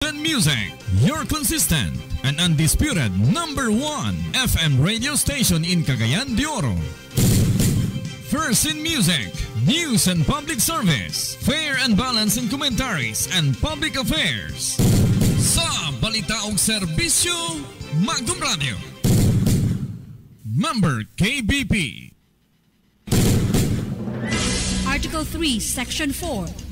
First in Music, your consistent and undisputed #1 FM radio station in Cagayan de Oro. First in Music, news and public service, fair and balanced in commentaries and public affairs. Sa balita og serbisyo, Magdum Radio. Member KBP. Article 3, Section 4.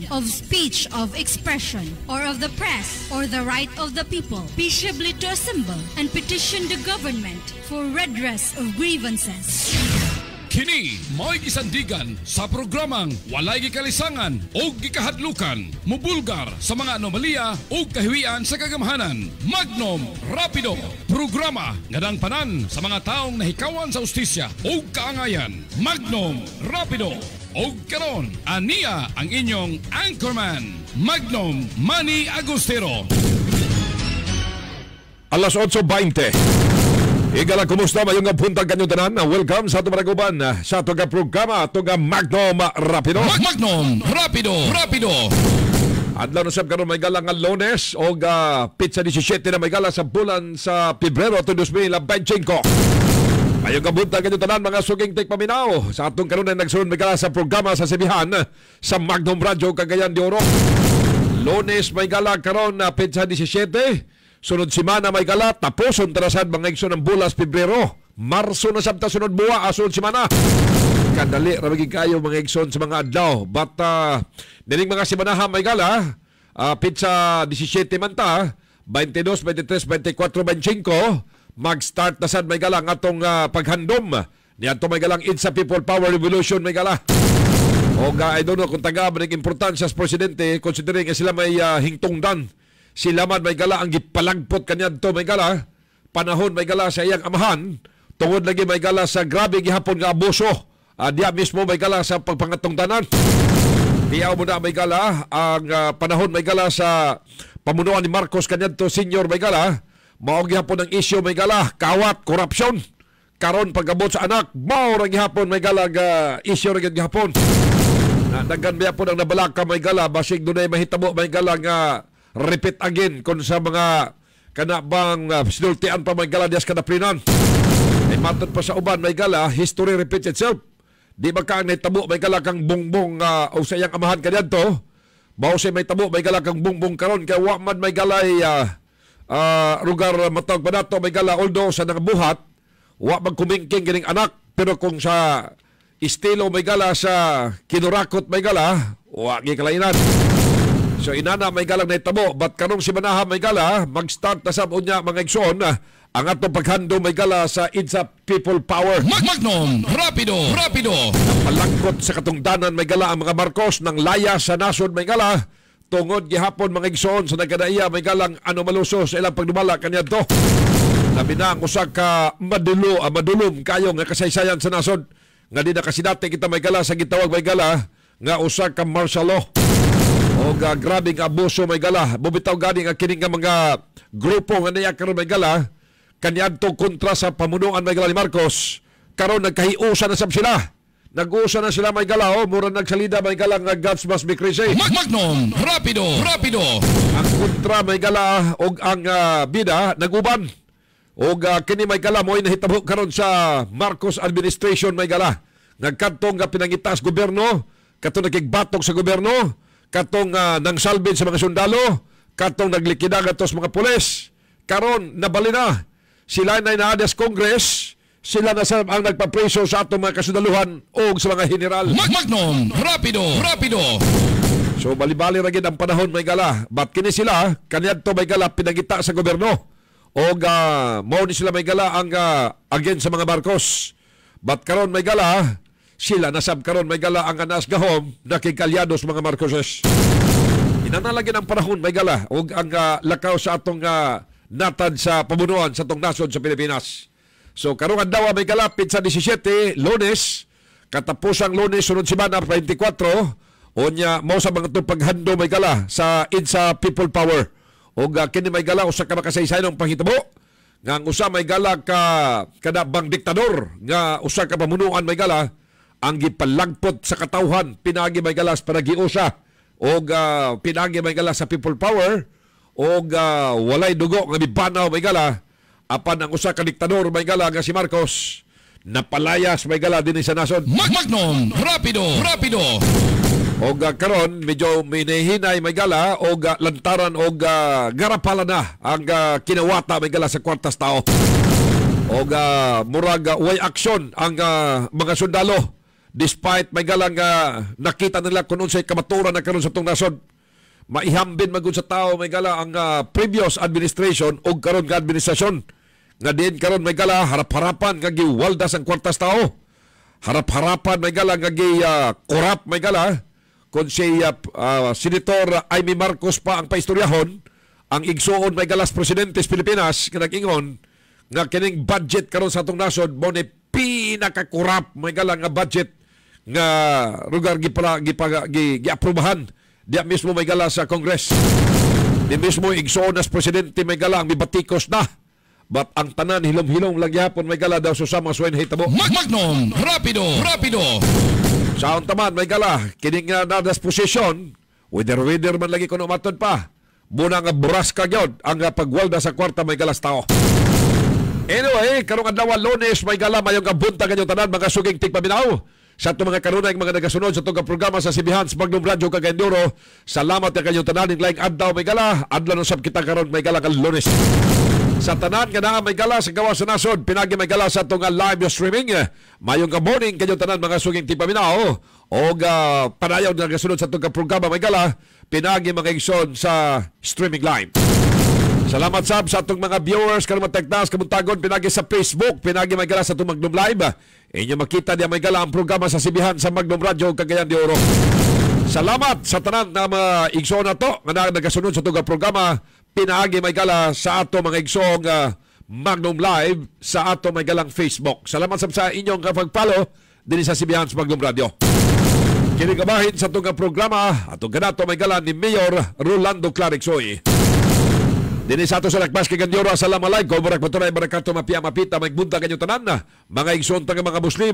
Of speech, of expression, or of the press, or the right of the people, peaceably to assemble and petition the government for redress of grievances. Kini mo'y gisandigan sa programang walay gikalisangan o gikahadlukan, mubulgar sa mga anomalya o kahiwian sa kagamahanan. Magnum Rapido, programa nga panan sa mga taong nahikawan sa ustisya o kaangayan. Magnum Rapido. O karon, aniya ang inyong anchorman, Magnum Manny Agustero. Alas 8:20. Igala, kumusta? Mayong nga puntang kanyong tanan. Welcome sa itong maraguban sa itong programa, itong Magnum Rapido. Magnum Rapido. Adlaw na sab karon may gala nga Lunes o pizza 17 na may gala sa bulan sa Pebrero 2025. Ayong kabuntang kanyong tanan, mga suging tikpaminaw. Sa atong karon ay nagsunod may gala sa programa sa Sibihan sa Magnum Radio Cagayan de Oro. Lunes may gala karon na pizza 17. Sunod simana may gala, tapos ang tarasan mga igso ng bulas Pebrero. Marso na sabta sunod buwa, sunod simana. Kadali, ramagin kayo mga igson sa mga adlaw. But niling mga simanahan may gala, pizza 17 man ta, 22, 23, 24, 25. Mag-start na sad may gala ang atong paghandom. Niadto may galang IDSA People Power Revolution may gala. O I don't know kung taga ba importansya sa presidente, considering sila may hingtungdan. Sila man may gala ang gipalagpot kanyang to may gala. Panahon may gala sa iyang amahan. Tungod lagi may gala sa grabe gihapon nga abuso. Diya mismo may gala sa pagpangatong tanan. Diyaw mo na may gala ang panahon may gala sa pamunuan ni Marcos kanyang to senior may gala. Mao gihapon ang issue may gala, kawat, korupsyon. Karon pagabot sa anak, mao ra gihapon may gala issue ra gihapon. Daghan gihapon ang nabalaka may gala, basig dunay mahitabo may gala nga repeat again kung sa mga kanabang sinultian pa may gala dias kadaplinan. Ay matod pa sa uban may gala, history repeats itself. Di ba ka nahitabo may gala kang bongbong o sa iyang amahan kadyanto? Mao say may tabo may gala kang bongbong karon kay wa man may galay lugar matawag pa nato may gala, although sa nakabuhat wa magkumingking gining anak, pero kung sa estilo may gala sa kinurakot may gala wa gikalainan. So inana may galang nahitabo, but karong simanaha may gala mag-start na sa unya mga igsoon ang atong paghando may gala sa IDSA People Power. Magnum Rapido. Palangkot sa katungdanan may gala ang mga Marcos ng laya sa nasod may gala. Tungod gihapon mga igsoon sa nagkadaiya may galang maluso sa ilang pagdumala kanyan to. Labi na ang usa ka madulom kayo nga kasaysayan sa nasod. Nga di nakasidati kita may gala sa gitawag may gala nga usa ka martial law. O grabing abuso may gala. Bumitaw gani nga kining nga mga grupo nga niya karon may gala. Kanyan to kontra sa pamunuan may gala ni Marcos. Karon nagkahiusa na sab sila. Nag-uusa na sila may gala, mura nagsalida may gala nga gods must be crazy. Magnum Rapido. Ang kontra may gala o ang bida naguban. O kini may gala mo nahitabo karon sa Marcos administration may gala. Nagkantong nga pinangitas gobyerno, katong nagigbatok sa gobyerno, katong nangsalbid sa mga sundalo, katong naglikida gatos mga pulis. Karon nabali na. Sila na inaades Congress. Sila na ang nagpapreso sa atong mga kasundaluhan o sa mga general. Magnum Rapido. So bali-bali ra gid ang panahon may gala. But kini sila kaniadto may gala pinagita sa gobyerno. O mao ni sila may gala ang against sa mga Marcos. But karon may gala sila nasab karon may gala ang anas gahom nakikalyado sa mga Marcoses. Inanalagi ang panahon may gala o ang lakaw sa atong natad sa pamunuan sa atong nasod sa Pilipinas. So karong adlaw may galapit sa 17, Lunes, katapusang Lunes sunod semana 24, onya mao sa mga paghando may gala sa IDSA People Power. O kini may gala usa ka makasaysayon panghitabo nga ang usa may gala ka kada bang diktador nga usa ka pamunuan may gala ang gipalagpot sa katawhan pinagi may galas panagiusa o pinagi may galas sa people power o walay dugo nga mibanaw may gala apan ang usa ka diktador may gala nga si Marcos napalayas may gala din sa nasod. Magnum Rapido. O karon medyo minahinay may gala o lantaran o garapala na ang kinawata may gala sa kwartas tao. O murag way action ang mga sundalo despite may galang nakita nila kung unsay kamaturan na karon sa tong nasod. Maihambin magud sa tao may gala ang previous administration o karon nga administrasyon nga din karon may gala harap-harapan nga giwaldas ang kwartas tao. Harap-harapan may gala nga korap may gala kung si Senator Amy Marcos pa ang paistoryahon ang igsuon may galas presidente sa Pilipinas nga nag-ingon nga kining budget karon sa atong nasod mo ni pinakakurap may gala nga budget nga lugar giaprubahan diya mismo may gala sa Congress. Di mismo igsuon as presidente may gala ang mibatikos na. But ang tanan hilom-hilom lang yapon may gala daw susama swen hitabo. Magnum Rapido. Sa taman may gala kining nadas posisyon whether man lagi kuno matod pa. Muna nga buras ka gyud ang pagwalda sa kwarta may galas tao. Anyway, karong adlaw Lunes may gala mayong kabunta kanyo tanan mga suging tigpaminaw. Sa itong mga kanunay mga nagasunod sa itong programa sa Sibihans Magnum Radio Cagayan. Salamat na kanyong tanan ng laing adlaw may gala. Adlaw ng sab kita karon may gala kang Lunes. Sa tanan nga na may gala sa gawas sa nasod, pinagi may gala sa itong live streaming. Mayong ka morning kanyong tanan mga suging tipaminaw. O panayaw na nagasunod sa itong programa may gala. Pinagi mga igsoon sa streaming live. Salamat sab sa atong mga viewers karong matagtas kamuntagon pinagi sa Facebook, pinagi may gala sa atong Magnum Live. Inyo makita diya may gala ang programa sa Sibihan sa Magnum Radio Cagayan de Oro. Salamat sa tanan na mga igsoon nato nga nagasunod sa atong programa, pinagi may gala sa ato mga igsoong Magnum Live sa ato may galang Facebook. Salamat sab sa inyong pagpalo dinhi sa Sibihan sa Magnum Radio. Kini kabahin sa atong programa atong ganato may gala ni Mayor Rolando Clarixoy. Dini sa ato sa Lakbas Cagayan. Assalamualaikum. Barakatuloy barakato mapita magbunta kanyo tanan na mga igsoon tang mga Muslim.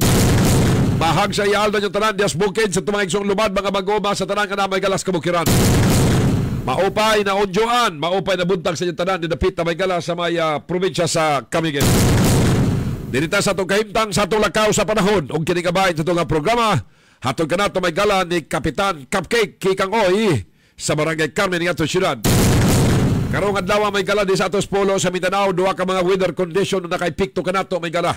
Bahag sa iyalda nyo tanan dias bukid sa mga igsoong lumad mga magoma sa tanan nga may galas kabukiran. Maupay na onjoan, maupay na buntag sa inyo tanan dinapita may galas sa may probinsya sa Camiguin. Dinita sa itong kahimtang sa itong lakaw sa panahon ug kinikabahin sa itong programa hatong kanato may gala ni Kapitan Cupcake Kikang Oy sa Barangay Carmen ng atong syudad. Karong adlaw may gala di sa atos polo sa Mindanao, duha ka mga weather condition na nakaipikto kanato may gala.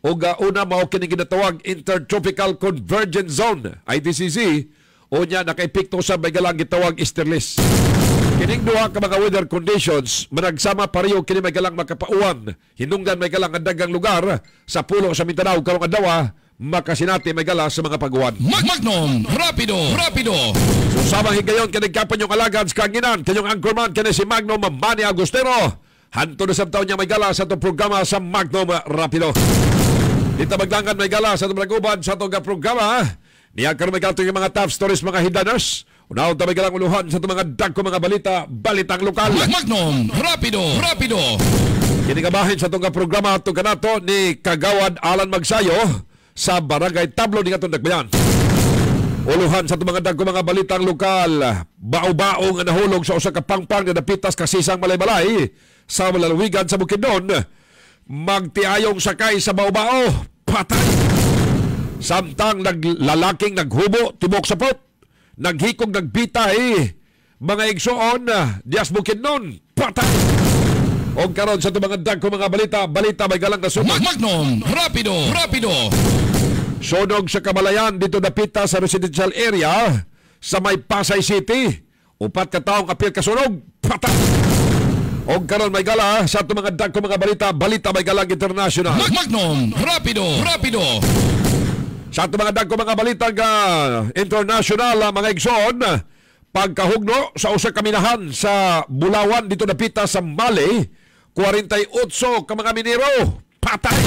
O una mao kining ginatawag Intertropical Convergence Zone, ITCZ, o nya nakaipikto sa may gala gitawag easterlies. Kining duha ka mga weather conditions managsama pareho kini may galang makapauwan. Hinungdan may galang dagang lugar sa pulo sa Mindanao karong adlaw makasinati may gala sa mga pag-uwan. Magnum Rapido. So samang higayon kanigkapan yung alagad sa kanginan kanyong anchorman kanya si Magnum Manny Agustero. Hanto na sabtaw niya may gala sa itong programa sa Magnum Rapido. Dito maglangan may gala sa itong malaguban sa itong programa. Niya karoon may gala yung mga top stories mga hiddaners. Unahon ta may galang uluhan sa itong mga dagko mga balitang lokal. Magnum Rapido. Kinikabahin sa itong programa itong kanato ni Kagawad Alan Magsayo sa Barangay Tablo ni atong Dakbayan. Uluhan sa itong mga dagko mga balitang lokal. Bao-bao nga nahulog sa usa ka pangpang na napitas kasisang malay-malay sa malalawigan sa Bukidnon. Magtiayong sakay sa bao-bao, patay. Samtang lalaking naghubo, tibok sa pot. Naghikog nagbitay, mga igsoon, dias Bukidnon, patay. O karon sa itong mga dagko mga balita may galang na sunog. Magnum Rapido. Sunog sa Kamalayan dito napita sa residential area sa may Pasay City. Upat ka taong apil kasunog, patay. O karon may gala sa itong mga dagko mga balita may galang international. Magnum Rapido. Sa itong mga dagko mga balita international mga igsoon, pagkahugno sa usa ka minahan sa Bulawan dito napita sa Mali, 48 ka mga minero, patay.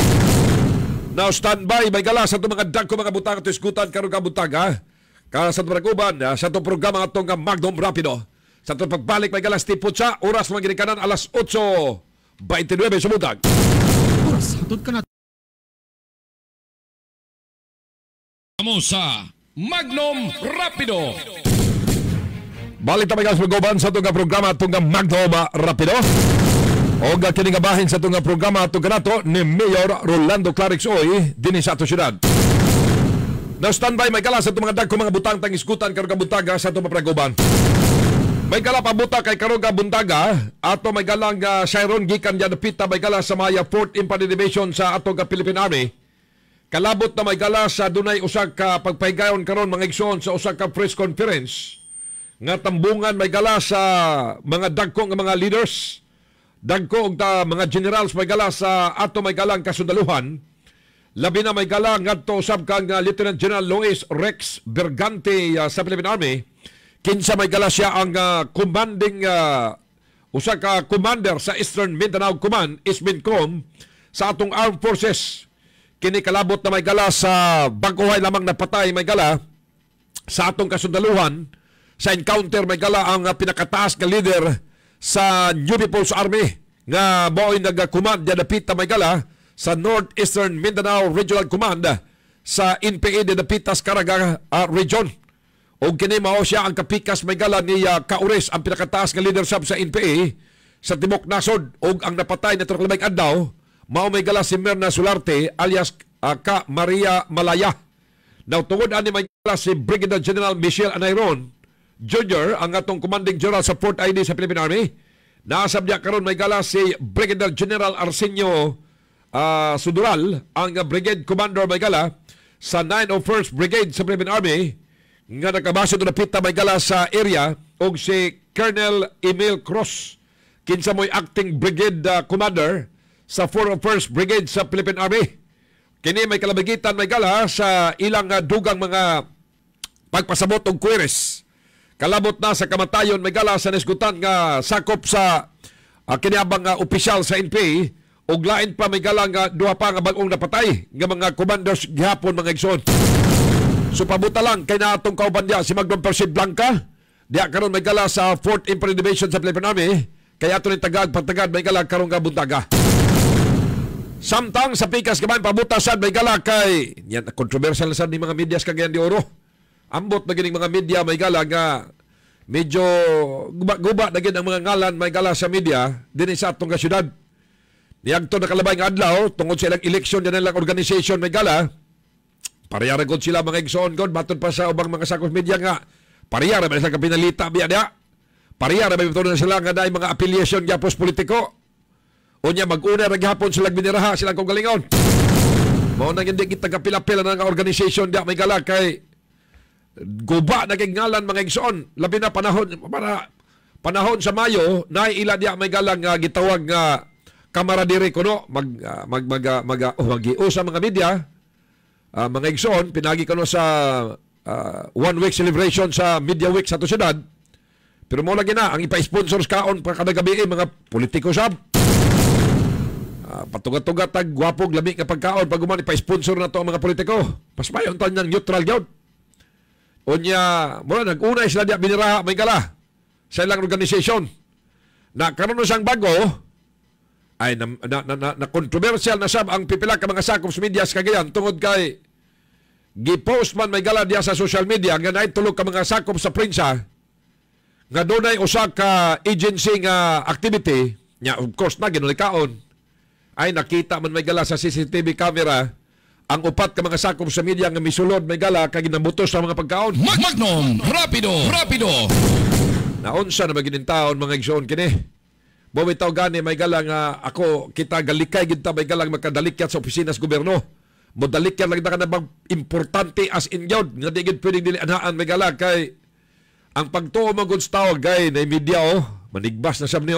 Now standby may gala sa itong mga dagko mga butang at iskutan karong kabutaga. Sa itong pagkuban, sa itong programa itong Magnum Rapido. Sa itong pagbalik may galas tiputsa, oras mga ginikanan alas 8:29 sa butag. Oras, hatod ka na Amo sa Magnum Rapido. Balik na mga sugoban sa itong programa itong Magnum Rapido. O kining bahin sa itong programa itong kanato ni Mayor Rolando Clarix Oy din sa ato syudad. Na-standby may kala sa itong mga dagko mga butang tangiskutan karong kabuntaga sa itong mapragoban. May kala pabuta kay karong kabuntaga ato may galang Siron gikan dyan napita may kala sa Maya 4th Infantry Division sa atong Philippine Army. Kalabot na may gala sa dunay usag ka pagpahigayon karon mga igsoon sa usag ka press conference nga tambungan may gala sa mga dagko nga mga leaders, dagko og mga generals may gala sa ato may galang kasundaluhan. Labi na may gala ngadto usab kang Lieutenant General Luis Rex Bergante sa Philippine Army. Kinsa may gala siya ang commanding usag ka commander sa Eastern Mindanao Command, ISMINCOM, sa atong armed forces. Kini kalabot na may gala sa baguhay lamang napatay may gala sa atong kasundaluhan sa encounter may gala ang pinakataas nga leader sa New People's Army nga mo'y nag-command yan napita may gala sa Northeastern Mindanao Regional Command sa NPA de Napitas Caraga Region. O kini mao siya ang kapikas may gala ni Kaures ang pinakataas nga leadership sa NPA sa Timok Nasod o ang napatay na trakalabay adlaw mao may gala si Merna Solarte alias Ka Maria Malaya. Now, tungod ani may gala si Brigadier General Michelle Anayron Jr., ang atong commanding general sa 4th ID sa Philippine Army. Naasab niya karon may gala si Brigadier General Arsenio Sudural, ang brigade commander may gala sa 901st Brigade sa Philippine Army, nga nakabase do napita may gala sa area, og si Colonel Emil Cross, kinsa mo'y acting brigade commander sa 401st Brigade sa Philippine Army. Kini may kalabigitan may gala sa ilang dugang mga pagpasabot og queries. Kalabot na sa kamatayon may gala sa nisgutan nga sakop sa kiniabang opisyal sa NPA ug lain pa may gala nga duha pa nga bag-ong napatay nga mga commanders gihapon mga igsoon. So pabuta lang kay naatong kauban dia si Magnum Persid Blanca diya karon may gala sa 4th Infantry Division sa Philippine Army kay ato ni tagag pagtagad may gala karon nga buntaga. Samtang sa pikas kamay pabutasan may gala kay yan controversial sa ni mga media sa Cagayan de Oro. Ambot na gining mga media may gala nga medyo guba na gid ang mga ngalan may gala sa media dinhi sa atong syudad. Niadto nakalabay nga adlaw tungod sa ilang election din ilang organization may gala. Parehara gud sila mga igsoon gud baton pa sa ubang mga sakos media nga parehara ba sa kapinalita biya dia. Parehara ba bitaw na sila nga daay mga affiliation gyapos politiko. Unya mag-una ra gihapon sila biniraha sila kong galingon. Mao nang hindi kita kapila-pila na nga organization dia may gala kay guba na kay ngalan mga igsoon. Labi na panahon sa Mayo na ila dia may gala nga gitawag nga kamaradiri kuno mag-iusa mga media mga igsoon pinagi kuno sa 1 week celebration sa Media Week sa syudad. Pero mo lagi na ang ipa-sponsors kaon pa kada gabi mga politiko sab. Patugat-tugat tag gwapog lami nga pagkaon pag umani pa-sponsor na to ang mga politiko. Pas mayon tan nang neutral gyud. Unya, mura nag-una sila dia biniraha may gala sa ilang organization. Na karon sang bago ay na controversial na sab ang pipila ka mga sakop sa media sa Cagayan tungod kay gi-post man may gala dia sa social media nga naay tulog ka mga sakop sa prensa nga dunay usa ka agency nga activity nya of course na ginulikaon ay nakita man may gala sa CCTV camera ang upat ka mga sakop sa media nga misulod may gala kay ginabutos sa mga pagkaon. Magnum Rapido. Naunsa na maginintaon mga igsoon kini. Bumitaw gani may gala nga ako kita galikay gid ta may gala makadalikyat sa opisina sa gobyerno. Modalikyan lang na ka na bang importante as in yun nga di gid pwedeng dili anhaan may gala kay ang pagtuo mga goods tawag kay na media manigbas na sab ni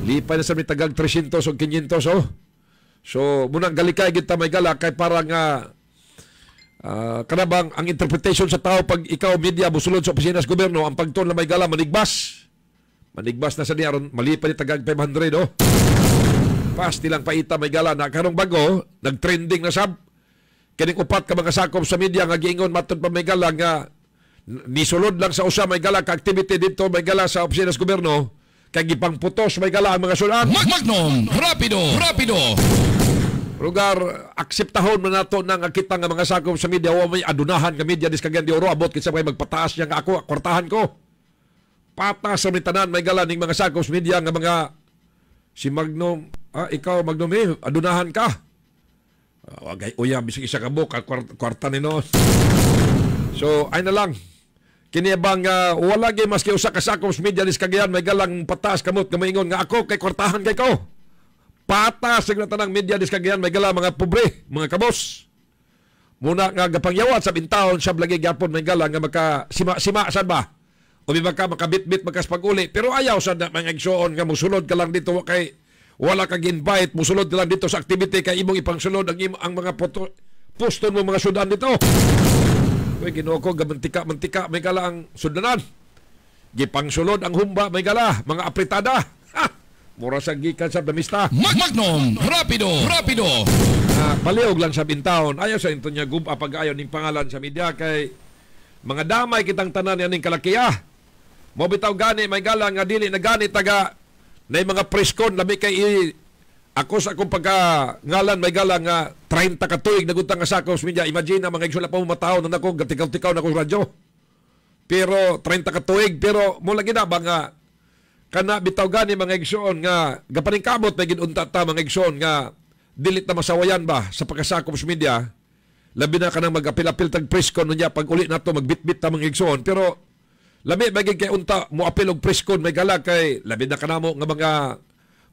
lipay na sa may tagang 300 o 500 So munang galikay gid ta may gala kay para nga kanabang ang interpretation sa tao pag ikaw media busulod sa opisina sa gobyerno ang pagtuon na may gala manigbas na sa niya malipay ni tagang 500 Pasti lang paita may gala na karong bago nagtrending na sab kining upat ka mga sakop sa media nga giingon matud pa may gala nga nisulod lang sa usa may gala ka activity dito may gala sa opisina sa gobyerno kay gipangputos may gala ang mga sulan. Magnum Rapido. lugar akseptahon man nato nang kita nga mga sakop sa media wa may adunahan nga media dis Cagayan de Oro abot kinsa may magpataas niya nga ako kwartahan ko. Patas sa tanan may gala ning mga sakop sa media nga mga si Magnom, ikaw Magnom adunahan ka. Wagay uya bisig isa ka buk kwarta ni no. So ay na lang. Kini bang wala gyud maski usa ka sakop sa media dis Cagayan may galang pataas kamot nga maingon nga ako kay kwartahan kay ko. Patas sa tanang media dis Cagayan may gala mga pobre, mga kabos. Muna nga gapangyawat sa bintahon siya lagi gyapon may gala nga maka sima sad ba? O di ka makabitbit magkas pag-uli pero ayaw sad na mga igsoon nga mosulod ka lang dito kay wala kag invite mosulod ka lang dito sa activity kay imong ipangsulod ang mga poston mo mga sudan dito. Uy Ginoo ko mantika may gala ang sudanan. Gipangsulod ang humba may gala mga apritada. Mura sa gikan sa damista. Magnom, rapido. Paliog lang sa bintahon. Ayaw sa ito niya guba pag ayaw ning pangalan sa media kay mga damay kitang tanan yan ning kalakiya. Mo bitaw gani may gala nga dili na gani taga na mga preskon lami kay ako sa akong pagka ngalan may gala nga 30 ka tuig nagutang nga sakos media. Imagine na mga igsula pa mo mataw na nako gatikaw-tikaw na akong radyo. Pero 30 ka tuig pero mo lagi na ba nga kana bitaw gani mga igsoon nga gapaningkamot na ginunta ta mga igsoon nga dilit na masawayan ba sa pagkasakop sa media labi na kanang mag-apil-apil tag preskon niya pag uli nato magbitbit ta mga igsoon pero labi maging kay unta mo apil og preskon may gala kay labi na kanamo nga mga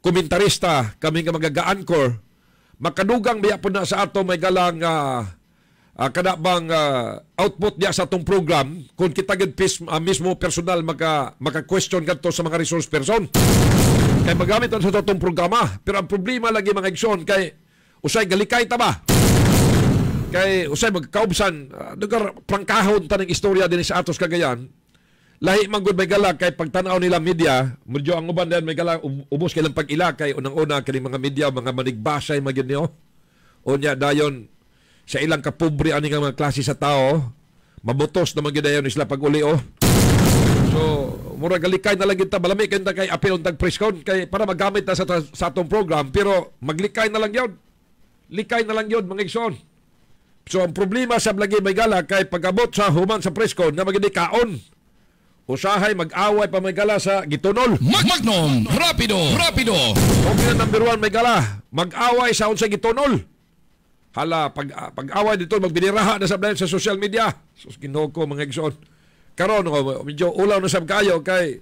komentarista kami nga mga ga-anchor makadugang biya po na sa ato may galang kada bang output niya sa atong program kung kita gid mismo personal maka-question kadto sa mga resource person kay magamit sa atong programa pero ang problema lagi mga igsoon kay usay galikay ta ba kay usay magkaubsan lugar prangkahon ta ng istorya din sa atos Cagayan lahi man gud may gala kay pagtan-aw nila media medyo ang uban din may gala ubos kay lang pag-ila kay unang-una kini mga media mga manigbasay magyud niyo unya dayon sa ilang kapobre ani nga mga klase sa tao mabutos na magidayon sila pag uli so mura galikay na lang kita malami kay kay apil tag preskon kay para magamit na sa atong program pero maglikay na lang yon likay na lang yon mga igsoon so ang problema sa lagi may gala kay pagabot sa human sa preskon nga magidi kaon usahay mag-away pa may gala sa gitunol Magnom, rapido. Okay na number 1 may gala mag-away sa unsay gitunol. Hala, pag-away dito, magbiniraha na sa social media. Sus, Ginoo ko, mga igsoon. Karon medyo ulaw na sab kayo kay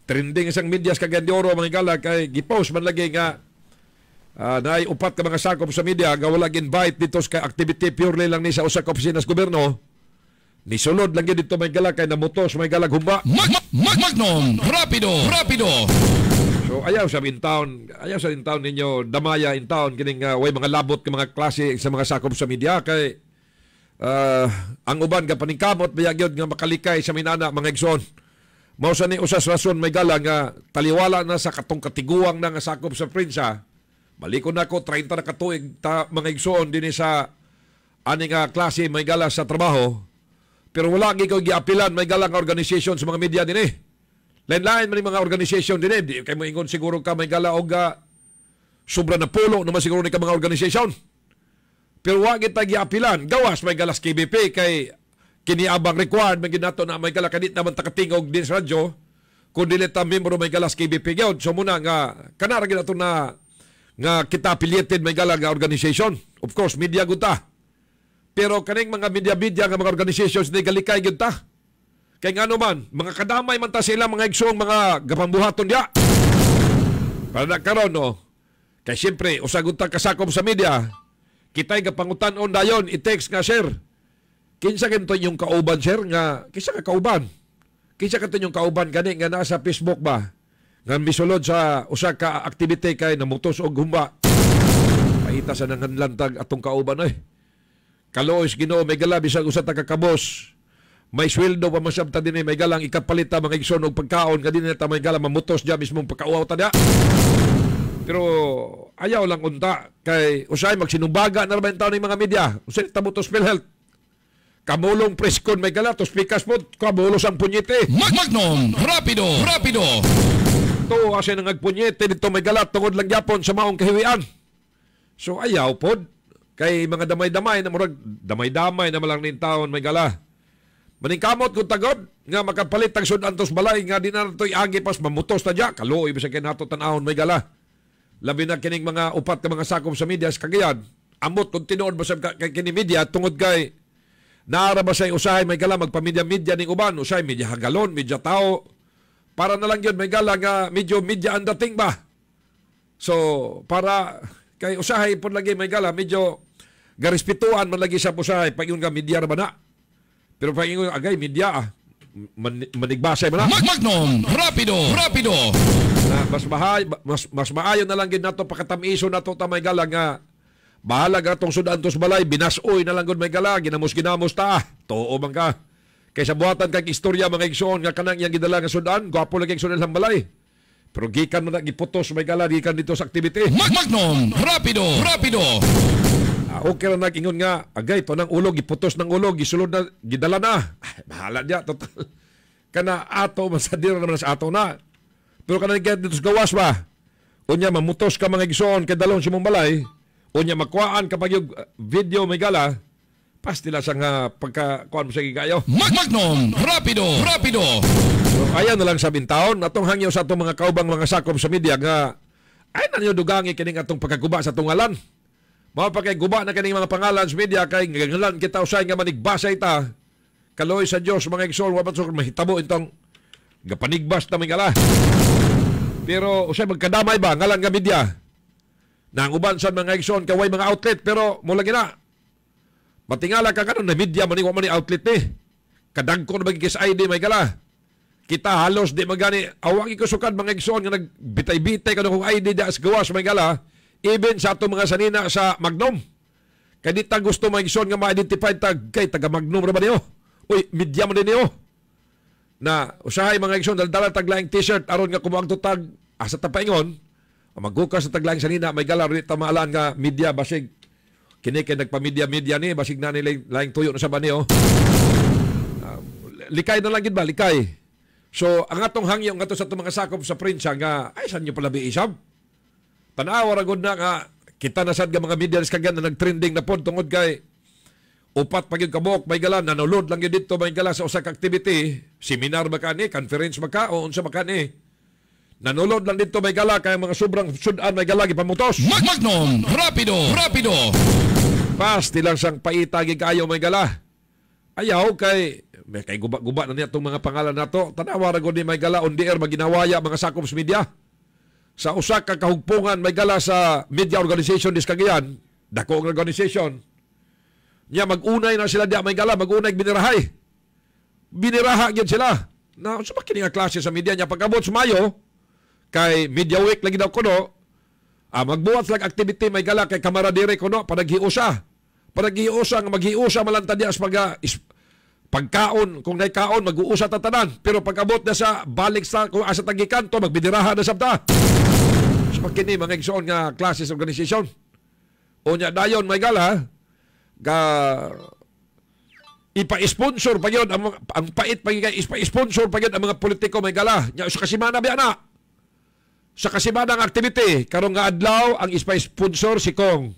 trending isang media sa Cagayan de Oro, mga gala, kay gipost man lagi nga naay upat ka mga sakop sa media, nga wala invite dito sa activity purely lang ni sa usa ka opisina sa gobyerno. Nisulod lang dito, mga gala, kay namutos, mga gala, humba. Magnom, rapido. So ayaw sa in-town ninyo damaya in-town kining way mga labot ng mga klase sa mga sakop sa media kay ang uban ka paningkamot biya gyud nga makalikay sa minana mga igsoon. Mao sa ni usas rason may gala nga taliwala na sa katong katiguang na nga sakop sa prensa. Balikon nako 30 na katuig ta mga igsoon dinhi sa ani nga klase may gala sa trabaho. Pero wala gyud giapilan may gala nga organization sa mga media dinhi. Lain-lain man mga organisasyon din di kay mo ingon siguro ka may gala og sobra na pulo naman siguro ni ka mga organisasyon. Pero wa kita giapilan gawas may galas KBP kay kini abang required man ginato na may gala kanit naman takatingog din sa radyo kun dili ta membro may galas KBP gyud. So muna nga kanara gid ato na nga kita affiliated may gala nga organisasyon. Of course media gud ta. Pero kaning mga media nga mga organisations di galikay gud ta. Kaya nga naman, mga kadamay man ta sila, mga igsong, mga gapambuhaton diya. Para na karon no? Kaya siyempre, usagot ta kasakom sa media, kita'y gapangutan-on dayon, i-text nga, sir. Kinsa ganito yung kauban, sir, nga, kinsa ka kauban? Kinsa ganito yung kauban, gani, nga nasa Facebook ba? Nga misulod sa usa ka activity kay namutos og humba. Paita sa nanganlantag atong kauban, eh. Kalois, Ginoo, may gala, bisag usa ta kakabos. May sweldo pa masabta din may galang ikapalita mga igsoon og pagkaon kadin ta may galang mamutos diya mismong pagkauaw ta diya. Pero ayaw lang unta kay usay magsinumbaga na raman taon ng mga media. Usay tabutos PhilHealth. Kamulong preskon may gala to speakers mo kamulos ang punyete. Magnom, rapido. To kasi nang agpunyete dito may gala tungod lang gyapon sa maong kahiwian. So ayaw pod kay mga damay-damay na murag damay-damay na malang nin taon may gala. Maningkamot kung tagod nga makapalit tag sudantos balay nga di na to'y agi pas mamutos na diya. Kaluoy bisag kay nato tan-awon may gala. Labi na kining mga upat ka mga sakop sa media sa Cagayan. Amot kung tinuod ba sa kini media tungod kay naara ba say usahay may gala magpamedya-medya ning uban, usahay medya hagalon, medya tao. Para na lang yun may gala nga medyo media ang dating ba. So para kay usahay pud lagi may gala medyo garespetuan man lagi sa usahay pag yun nga media ra ba na. Pero pag yun agay media manigbasay man na. Magnum Rapido. Na mas maayo na lang gid nato pakatamiso nato ta may gala nga bahala ka itong sudantos balay, binasoy na lang gud may gala, ginamos ta. Too man ka. Kaysa buhatan kag istorya mga igsoon nga kanang iyang gidala nga sudan, gwapo lagi igsoon lang balay. Pero gikan man na giputos may gala, gikan dito sa activity. Magnum Rapido. Okay ra nag-ingon nga, agay to nang ulog, giputos ng ulog, gisulod na, gidala na. Bahala niya, total. Kana ato, masadira naman sa ato na. Pero kanang dito sa gawas ba? Unya, mamutos ka mga igsoon, kay dalon si mong balay, unya makuhaan kapag yung video may gala, pas nila sa pagkakuhaan mo sa gigayo. Magnum Rapido. So, ayan na lang sa bintaon. Atong hangyo sa atong mga kaubang mga sakop sa media nga, ay na nyo dugangi kining atong pagkaguba sa atong ngalan. Mga pagkaguba na kining mga pangalan sa media, kay ngalan kita usay nga manigbasa ita. Kaloy sa Diyos, mga igsoon, wapat so mahitabo itong gapanigbas na may gala. Pero usay magkadamay ba, ngalan nga media? Nang uban sa mga igsoon kaway mga outlet pero mula gina matingala ka kanon na media man ni outlet ni kadagko na magigis ID may gala kita halos di magani awang ko sukad mga igsoon nga nagbitay-bitay kanong ID da as gawas may gala even sa ato mga sanina sa Magnum kay di ta gusto mga igsoon nga ma-identify tag kay taga Magnum ra ba niyo uy media man din niyo na usahay mga igsoon dal-dala tag laing t-shirt aron nga kumuang tag asa ta paingon maghukas sa taglang sanina may gala rin tamalaan nga media basig kini kay nagpa-media ni basig na nila laing tuyo na sa bani likay na lang gid ba likay so ang atong hangyo nga to sa itong mga sakop sa prensa nga ay san nyo pala biisab tanawa ra gud na nga kita na sad nga mga media sa Cagayan na nagtrending na pod tungod kay upat pag yung kabok may gala nanulod lang yun dito may gala sa usa ka activity seminar ba ka ni conference ba ka o unsa ba ka ni nanulod lang dito may gala kaya mga sobrang sudan may gala gipamutos. Magnum Rapido. Pas tilang sang paitagi kayo may gala. Ayaw kay may kay guba-guba na niya itong mga pangalan nato. Tanawa ra gud ni may gala on the air maginawaya mga sakop sa media. Sa usa ka kahugpungan may gala sa media organization dis Cagayan, dako ang organization. Nya mag-unay na sila diya may gala, mag-unay binirahay. Biniraha gyud sila. Na sa kini nga klase sa media nya pagabot sa Mayo kay Media Week lagi daw kuno magbuhat lag activity may gala kay kamaradire kuno panaghiusa nga maghiusa malanta dias pagkaon kung nay kaon mag-uusa ta tanan pero pag-abot na sa balik sa kung asa tagikanto magbidiraha na sabta so kini mga igsoon nga classes organization unya dayon may gala ga ipa-sponsor pa yun ang pait pa ipa-sponsor pa yun ang mga politiko may gala nya sa kasimana biya na sa kasimanang activity, karong nga adlaw, ang ispa-sponsor si Kong.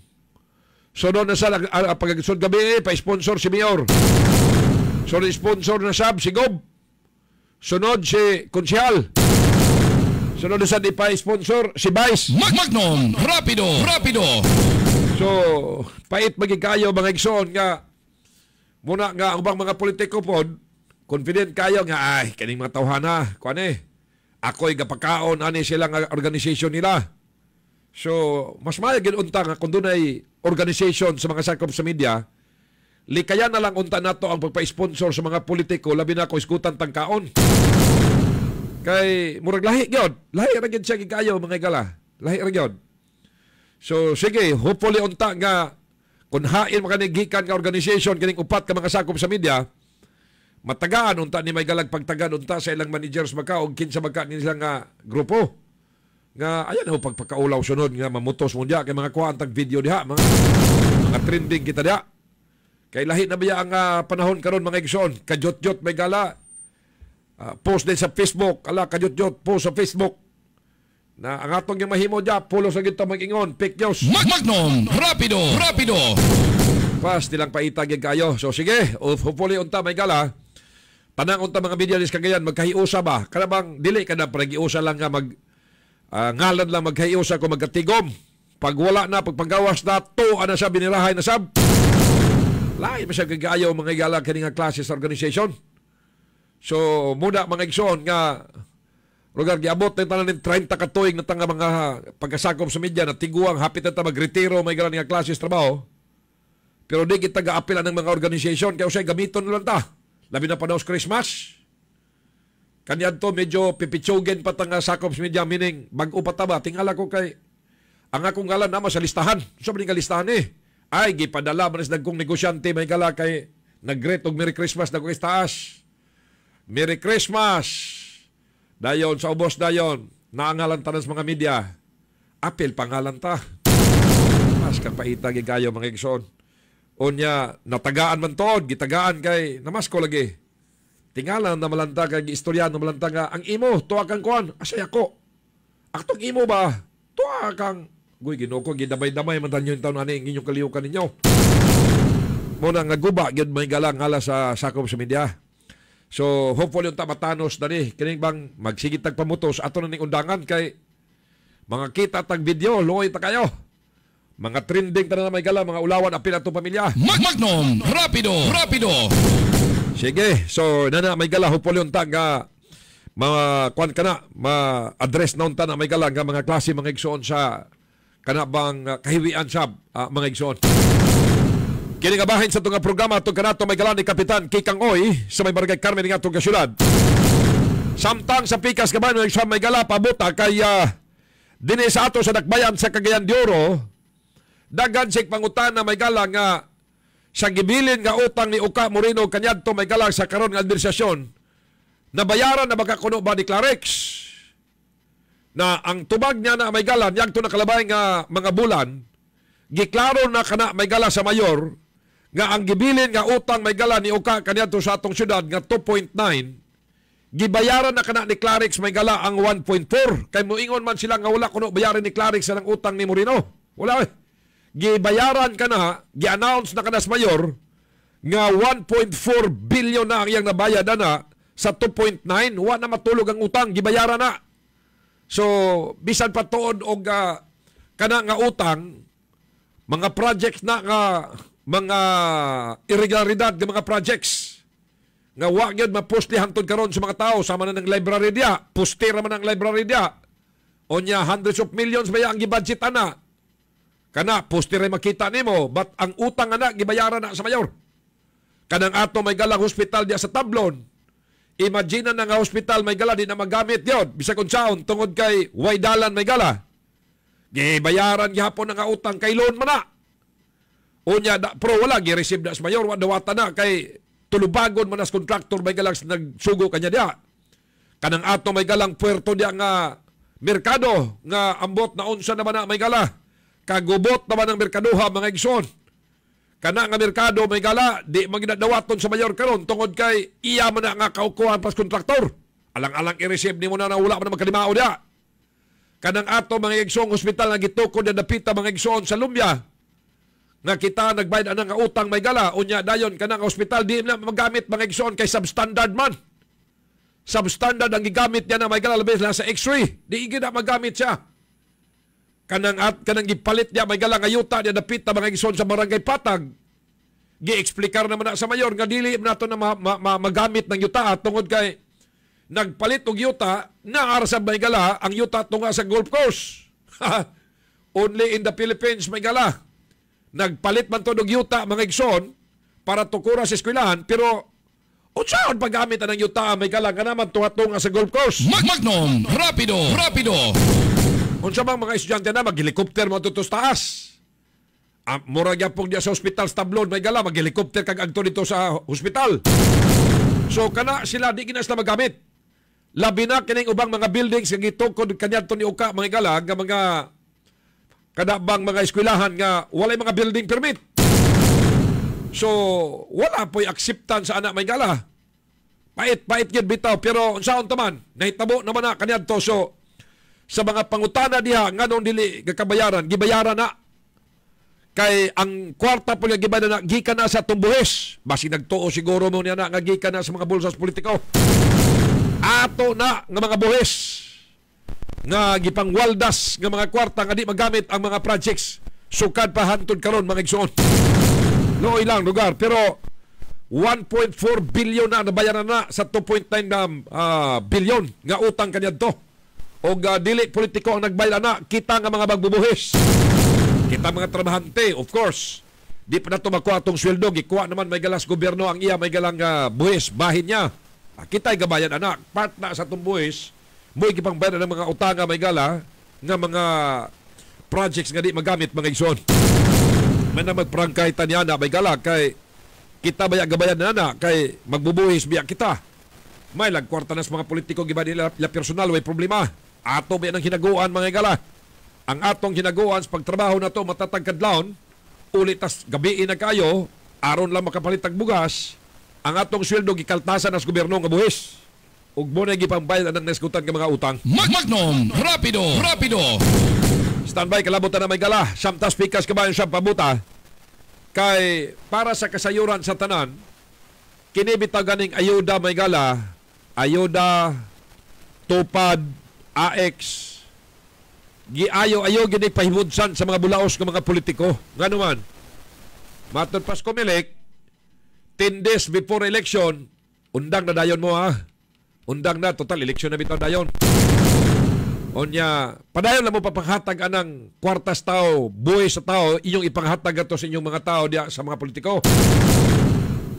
Sunod na sa pag-agsod gabi, pa-sponsor si Mayor. Sunod sponsor na sab si Gob. Sunod si Konsyal. Sunod na sa pa-sponsor si Vice. Magnum Rapido. So, pait magikayo mga igsoon nga muna nga ang bang mga politiko pod, confident kayo nga ay kaning mga tawhana, kuan ako'y gapakaon ani silang organization nila. So, mas mayagin unta nga kung dunay organization sa mga sakop sa media, likayan na lang unta nato ang pagpa-sponsor sa mga politiko, labi na ko iskutan tangkaon. Kay murag lahi gyud. Lahi ra gyud siya gigayo mga gala. Lahi ra gyud. So, sige, hopefully unta nga kung hain makanigikan ka organization kining upat ka mga sakop sa media, matagaan unta ni may galag pagtagaan unta sa ilang managers magka o kinsa magka nilang grupo nga ayan ho pagpakaulaw sunod nga mamutos mo diya kay mga kuantag video diha mga trending kita diha kay lahi na biya ang panahon karon mga igsoon kajot-jot may gala post din sa Facebook ala kajot-jot post sa Facebook Na ang atong yung mahimo dya, pulo sa gito mag-ingon, fake news. Magnum Rapido. Fast nilang paitagin kayo. So sige, hopefully unta may gala. Tanang unta mga medialis kagayan, magkahiusa ba? Kanabang dili ka na pagiusa lang nga ngalan lang magkahiusa kung magkatigom. Pag wala na, pagpagawas na, to ana sa binirahay na sab. Lain masya kagayo mga gala kaninga classes organization. So muna mga igsoon nga lugar giabot na tanan ng 30 katuig na tanga mga pagkasakop sa media na tiguang hapit na magretiro may gala nga classes trabaho. Pero di kita ga-apila ng mga organization kaya usay gamiton lang ta. Labi na pa daw sa Christmas. Kanyan to medyo pipitsugen pa tanga sakop sa media meaning bag-o pa taba. Tingala ko kay ang akong ngalan naman sa listahan. So maning listahan ay gipadala man sa dagkong negosyante may gala kay nag-greet og Merry Christmas dagko taas. Merry Christmas. Dayon sa ubos dayon, naangalan ta sa mga media. Apil pangalan ta. Mas kang paita gigayo mga igsoon. Unya natagaan man tod, gitagaan kay namas ko lagi. Tingala na malanta kay istorya na malanta nga ang imo tuwa kang kuan, asay ako. Aktong imo ba? Tuwa kang guy ginoko gidamay-damay man tanyo taon ani inyong kaliyukan ninyo. Muna nga guba gyud may galang hala sa sakop sa media. So, hopefully yung matanos na ni. Kining bang magsigit tagpamutos ato na ning undangan kay mga kita tag video, luoy ta kayo. Mga trending ta na may gala, mga ulawan apil atong pamilya. Magnum Rapido. Sige, so nana may gala, hopefully yung tag mga kwan ka na, ma-address na unta na may gala nga mga klase mga igsoon sa kanabang kahiwian sa mga igsoon. Kini nga bahin sa itong programa itong kanato may galan ni Kapitan Kikang Oy sa may Barangay Carmen ng atong kasyudad. Samtang sa pikas kabayan sa may gala pabuta kay dini sa ato sa Dakbayan sa Cagayan de Oro dagan sig pangutan na may gala nga sa gibilin nga utang ni Uka Moreno kanyadto may gala sa karon nga administrasyon nabayaran na baka kuno ba ni Clarex na ang tubag niya na may gala yang to nakalabay nga mga bulan giklaro na kana may gala sa mayor nga ang gibilin nga utang may gala ni Uka kaniadto sa atong syudad nga 2.9 gibayaran na kana ni Clarix may gala ang 1.4 kay moingon man sila nga wala kuno bayaran ni Clarix ang utang ni Moreno wala gibayaran kana gi-announce na kana sa mayor nga 1.4 billion na ang iyang nabayad na sa 2.9 wa na matulog ang utang gibayaran na so bisan pa tuod og kana nga utang mga projects na nga mga irregularidad ng mga projects nga wa gyud maposti hangtod karon sa mga tao sama na ng library dia postira man ang library dia onya hundreds of millions ba ang gibudget ana kana postira makita nimo but ang utang ana gibayaran na sa mayor kanang ato may galang hospital dia sa Tablon imagine na nga hospital may gala di na magamit yun bisag unsaon tungod kay way dalan may gala gibayaran gihapon nga utang kay loan man na unya pro wala gi-receive na sa mayor wa dawata na kay tulubagon man as contractor may galang nagsugo kanya dia kanang ato may galang puerto dia nga merkado nga ambot na unsa naman na may gala kagubot naman ang merkadoha mga igsoon kana nga merkado may gala di magdadawaton sa mayor karon tungod kay iya man na nga kaukuhan pas kontraktor alang-alang i-receive nimo na wala man makalimao dia kanang ato mga igsoong hospital nga gitukod na dapita mga igsoon sa Lumbia nga kita nagbayad anang nga utang may gala unya dayon kanang hospital di na magamit mga igsoon kay substandard man substandard ang gigamit niya na may gala labis lang sa x-ray di na magamit siya kanang gipalit niya may gala nga yuta niya dapita mga igsoon sa barangay Patag gi-explikar naman na sa mayor nga dili nato na magamit ng yuta tungod kay nagpalit og yuta na arasab may gala ang yuta tunga sa Gulf Coast only in the Philippines may gala nagpalit man to og yuta mga igsoon para tukura sa eskwelahan pero unsaon paggamit ang yuta may gala nga naman tunga sa Gulf Coast Magnum Rapido unsa bang mga estudyante na mag-helicopter mo tutos taas mura gyapon dia sa hospital sa Tablon may gala mag-helicopter kag agto dito sa hospital so kana sila di gina sila magamit labi na kining ubang mga buildings nga gitukod kaniadto ni Uka mga gala nga mga kadabang mga eskwelahan nga walay mga building permit. So, wala po'y acceptance sa anak may gala. Pait yun bitaw. Pero, unsaon taman, nahitabo naman na kaniadto. So, sa mga pangutana diha nganong dili gakabayaran, gibayaran na. Kay ang kwarta po nga gibayaran na gikan na sa tumbuhis. Basi nagtuo siguro mo niya na nga gikan na sa mga bulsas politiko. Ato na nga mga buhis nga gipangwaldas nga mga kwarta nga di magamit ang mga projects. Sukad pa hantod karon mga igsoon. No ilang lugar pero 1.4 billion na nabayaran na sa 2.9 billion nga utang kaniadto. O dili politiko ang nagbayad na, kita nga mga magbubuhis. Kita mga trabahante, of course. Di pa na ito makuha itong sweldo. Gikuha naman may galas gobyerno ang iya, may galang buhis, bahin niya. Kita'y gabayan anak. Part na sa itong buhis, mo'y gipangbayad ng mga utanga may gala nga mga projects nga di magamit mga igsoon. May na magprangkay tanya na may gala kay kita baya gabayan na kay magbubuhis biya kita. May lagkwarta na sa mga politiko giba nila personal way problema. Ato ba nang hinaguan mga igala. Ang atong hinaguan sa pagtrabaho na to matatagkadlaon ulit tas gabi na kayo aron lang makapalit og bugas. Ang atong sweldo gikaltasan sa gobyerno nga buhis. Ug mo na gipambayad ang naskutan nga mga utang. Magnum Rapido. Standby kalabutan na may gala. Samtas pikas kabayan sa pabuta. Kay para sa kasayuran sa tanan, kinibitaw ganing ayuda may gala, ayuda, tupad, AX, giayo-ayo gini pahimudsan sa mga bulaos ng mga politiko. Nga naman, matod pas Comelec, 10 days before election, undang na dayon mo ha. Undang na, total, eleksyon na bitaw dayon. Onya, padayon lang mo papanghatag anang kwartas tao, buhay sa tao, inyong ipanghatag ato sa inyong mga tao diya sa mga politiko.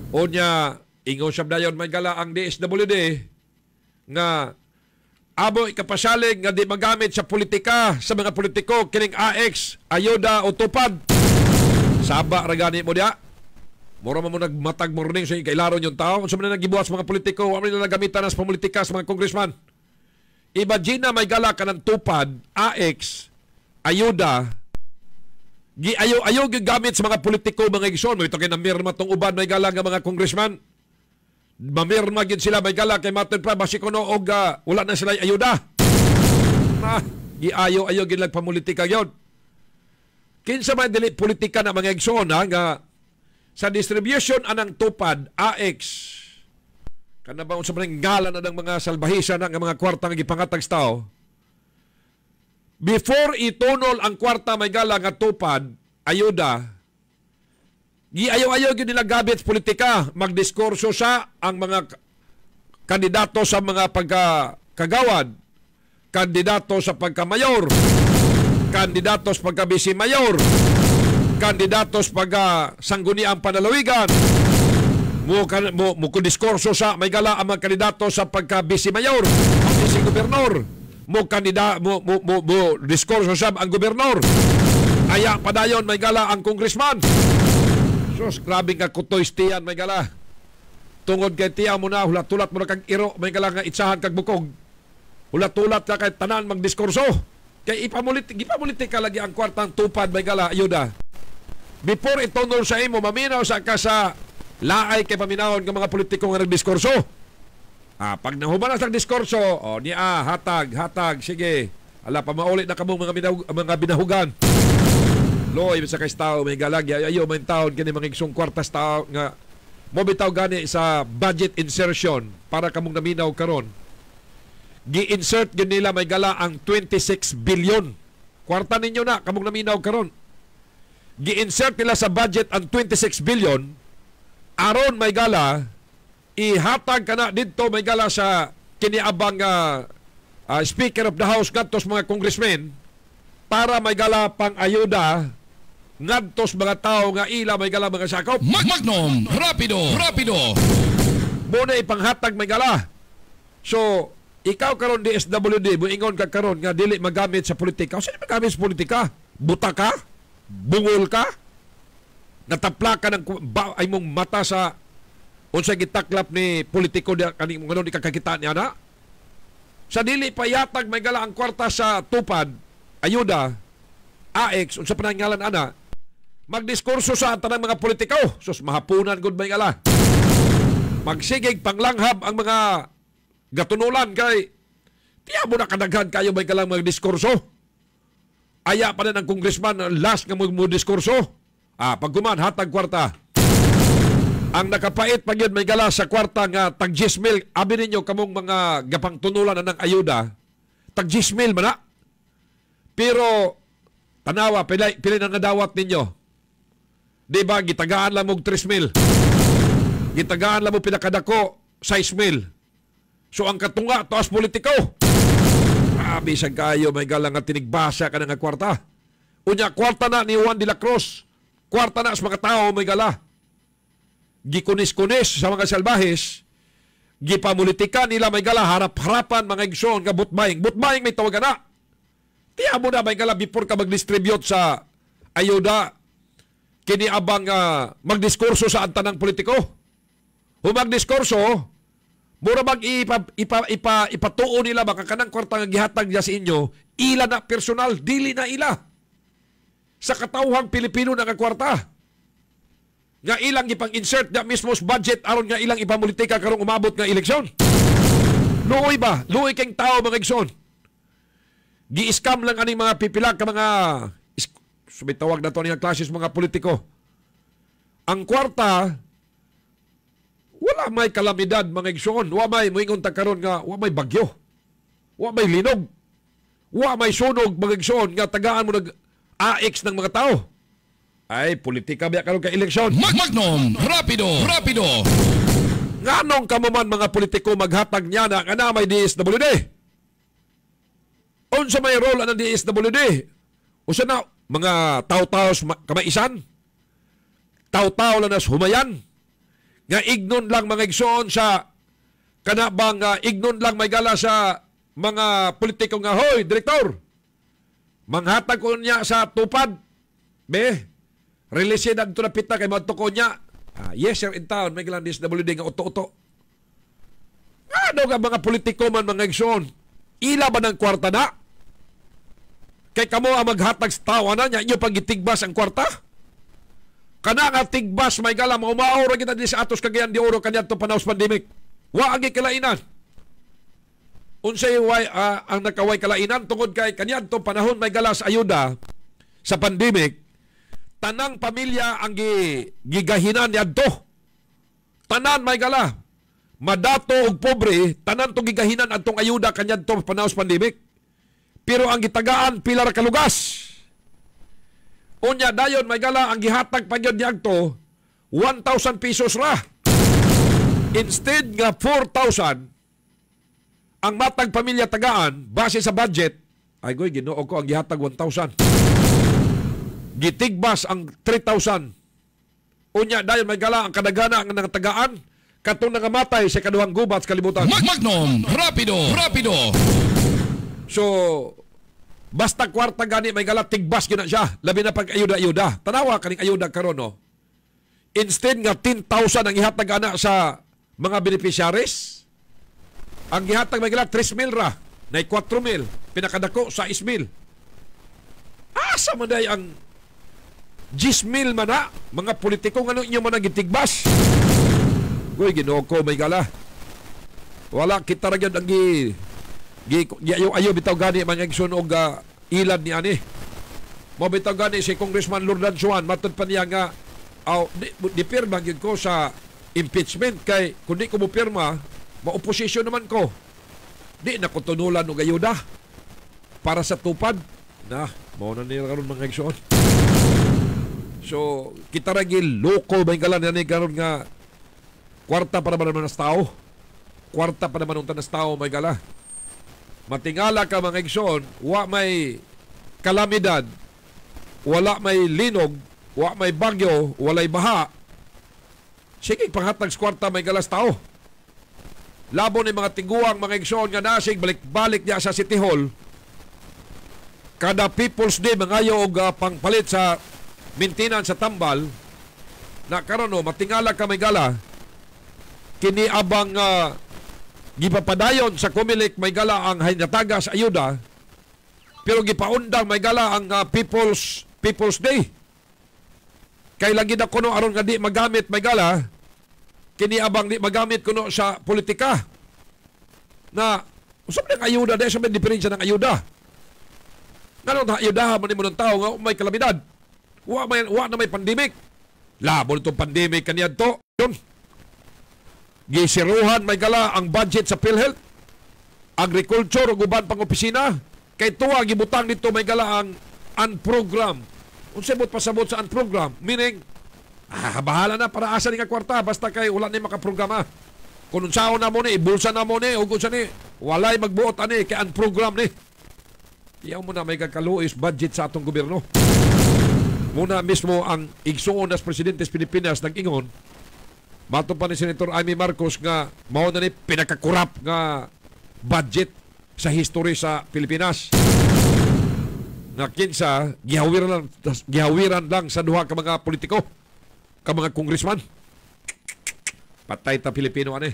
Onya, ingon siyam dayon may gala ang DSWD nga abo ikapasalig nga di magamit sa politika sa mga politiko kining AX, ayuda o tupad. Saba ragani mo diya. Mura mo nagmatag morning sa ikailaron yung tao. Kung sa mga nagibuhat sa mga politiko, ano nila nagamitan sa politika sa mga congressman. Imagine na may gala ka ng tupad, AX, ayuda, giayo-ayo gamit sa mga politiko, mga igsoon. Ito kayo namirma itong uban, may gala ng mga congressman. Mamirma gid sila, may gala kay Martin Pra, basi ko no, wala na sila ayuda. Giayo-ayo gid lang pamulitika yun. Kinsa may dili politika na mga igsoon, nga sa distribution anang tupad, AX, kana ba unsa man ngalan na ng mga salbahisa na ng mga kwarta nga gipangatag sa tao. Before itunol ang kwarta may gala nga tupad, ayuda, giayo-ayo gyud nila gabit politika, magdiskurso sa ang mga kandidato sa mga pagkagawad, kandidato sa pagkamayor, kandidato sa pagka-vice mayor, kandidato sa pagka-sangguniang panalawigan, mo diskurso sa may gala ang mga kandidato sa pagka-vice mayor, ang vice gobernador, mo diskurso sa ang gobernador. Aya padayon may gala ang congressman. Sus, grabe nga kutoy tiyan may gala. Tungod kay tiya mo na, hulat-tulat mo na kag iro, may gala nga itsahan kag bukog. Hulat-tulat ka kay tanan magdiskurso. Kay ipamulitik ka lagi ang kwartang tupad may gala, ayuda. Before itunol sa imo, maminaw sa ka sa laay kay paminahon ng mga politiko nga nagdiskurso. Pag nahumanas ng diskurso, hatag, sige. Ala, pamaulit na kamong mga binahugan. Loy, sa kay tao, may galag, ayo, may taon, kini mga iksong kwartas tao nga, mo bitaw gani sa budget insertion para kamong naminaw karon. Gi-insert yun nila may gala ang 26 billion. Kwarta ninyo na, kamong naminaw karon. Gi-insert nila sa budget ang 26 billion aron may gala ihatag ka na dito may gala sa kiniabang Speaker of the House ngadtos mga congressmen para may gala pang ayuda ngadtos mga tao nga ila may gala mga sakop. Magnum Rapido. Muna ipanghatag may gala. So ikaw karon DSWD mo ingon ka karon nga dili magamit sa politika. Sino magamit sa politika? Buta ka? Bungol ka? Natapla ka ng ay mong mata sa unsay gitaklap ni politiko kaning ngano di kakakita niya na. Sa dili payatag may gala ang kwarta sa tupad, ayuda, AX, unsa panangalan ana, magdiskurso sa tanang mga politiko. Sus, mahapunan gud may gala. Magsigig panglanghab ang mga gatunulan kay Tiya mo na kadaghan kayo may kalang magdiskurso. Aya pa na ng congressman last nga mo diskurso. Pagkuman, hatag kwarta. Ang nakapait pag yun may gala sa kwarta nga tag 10,000, abi ninyo kamong mga gapang tunulan na ng ayuda, tag 10,000 man na. Pero, tanawa, pili na nga dawat ninyo. Diba, gitagaan lang mong 3,000. Gitagaan lang mo pinakadako, 6,000. So, ang katunga, taas politiko. Bisag kayo, may galang nga tinigbasa ka na nga kwarta. Unya, kwarta na ni Juan de la Cruz. Kwarta na sa mga tao, may gala. Gikunis-kunis sa mga salbahes, gipamulitika nila may gala, harap-harapan mga igsoon nga butbaying. Butbaying may tawagan na. Tiya mo na may gala before ka mag-distribute sa ayuda, kiniabang magdiskurso sa antanang politiko. Humagdiskurso, mura ipatuo nila baka kanang kwarta nga gihatag niya sa inyo, ila na personal, dili na ila. Sa katawhang Pilipino na nga kwarta. Nga ilang ipang-insert na mismo sa budget aron nga ilang ipamulitika karong umabot nga eleksyon. Luoy ba? Luoy kang tao mga igsoon. Gi-scam lang aning mga pipila ka mga sumitawag na to niya klases mga politiko. Ang kwarta, wala may kalamidad mga igsoon. Wala may moingon ta karon nga wala may bagyo. Wala may linog. Wala may sunog mga igsoon nga tagaan mo nag-AX ng mga tao. Ay, politika biya karon ka eleksyon. Magnum, rapido. Nganong kamuman mga politiko maghatag niya na nga may DSWD? Unsa may role ang DSWD? Usa na mga taw-taw kamaisan? Taw-taw lang nas humayan? Nga ignon lang mga igsoon sa kanabang ignon lang may gala sa mga politiko nga, hoy, direktor, manghatag ko niya sa tupad. Release na ito na pita kay mga tuko niya. Yes, sir, in town. May kailang DSWD nga uto-uto. Ano nga mga politiko man mga igsoon? Ila ba ng kwarta na? Kay kamo ang maghatag sa tawa na niya, inyo pag-itigbas ang kwarta? Kana nga tigbas, may gala, maumaura kita din sa atos Cagayan de Oro kanyan to panahos pandemic. Waagi kalainan. Unsay ang nakaway kalainan tungod kay kanyan to panahon may gala sa ayuda sa pandemic. Tanang pamilya ang gigahinan ni adto. Tanan may gala. Madato og pobre, tanan to gigahinan adtong ayuda kanyan to panahos pandemic. Pero ang gitagaan pila ra kalugas. Unya dayon may gala ang gihatag pagyod ni adto 1,000 pesos ra. Instead nga 4,000 ang matag pamilya tagaan base sa budget. Ay goy Ginoo ko ang gihatag 1,000. Gitigbas ang 3,000. Unya dayon may gala ang kadagana ang nangatagaan katong nangamatay sa kaduhang gubat sa kalibutan. Magnum, rapido. So basta kwarta gani may gala tigbas gyud na siya. Labi na pag ayuda-ayuda. Tanawa kaning ayuda karon no. Instead nga 10,000 ang ihatag ana sa mga beneficiaries, ang ihatag may gala 3,000 ra, nay 4,000, pinakadako 6,000. Asa man day ang 10,000 man na, mga politiko nga inyo man nagitigbas. Goy Ginoo ko may gala. Wala kita ra gyud ang ayo bitaw gani mga igsoon og ilad ni ani. Mo bitaw gani si Congressman Lordan Juan matud pa niya nga di pirma gyud ko sa impeachment kay kun di ko mo pirma, ma-opposition naman ko. Di na ko tunulan og ayuda para sa tupad. Na, mao na nila karon mga igsoon. So, kita ragil, loko ba yung kalan na karon nga kwarta pa naman ng tao. Kwarta pa naman ng tanas tao, may gala. Matingala ka mga igsoon, wa may kalamidad, wala may linog, wa may bagyo, walay baha. Sige, panghatag sa kwarta may galas tao. Labo ni mga tiguang mga igsoon nga nasig, balik-balik niya sa City Hall. Kada People's Day, mangayo og pangpalit sa maintenance sa tambal, na karon no, matingala ka may gala, kini abang gipapadayon sa Comelec may gala ang hinataga sa ayuda, pero gipaundang may gala ang People's Day. Kay lagi na kuno aron nga di magamit may gala, kini abang di magamit kuno sa politika. Na Usap na ayuda, dahil sa may diferensya ng ayuda. Nga na ayuda, manin mo ng tao nga may kalamidad. Wa na may pandemic. Labo nitong pandemic kanyan to. Yun. Gisiruhan may gala ang budget sa PhilHealth, agriculture o guban pang opisina. Kay tuwa gibutang dito may gala ang unprogram. Unsabot pasabot sa unprogram, meaning bahala na para asa ni nga kwarta basta kay wala ni makaprograma. Kung unsaon na mo ni, ibulsa na mo ni, ug unsa ni, walay magbuot ani kay unprogram ni. Iyaw mo na may kakaluis budget sa atong gobyerno. Muna mismo ang igsuon as presidente sa Pilipinas nag-ingon, mato pa ni Senator Amy Marcos nga mao na ni pinakakurap nga budget sa history sa Pilipinas. Nga kinsa gihawiran lang sa duha ka mga politiko, ka mga congressman. Patay ta Pilipino ani.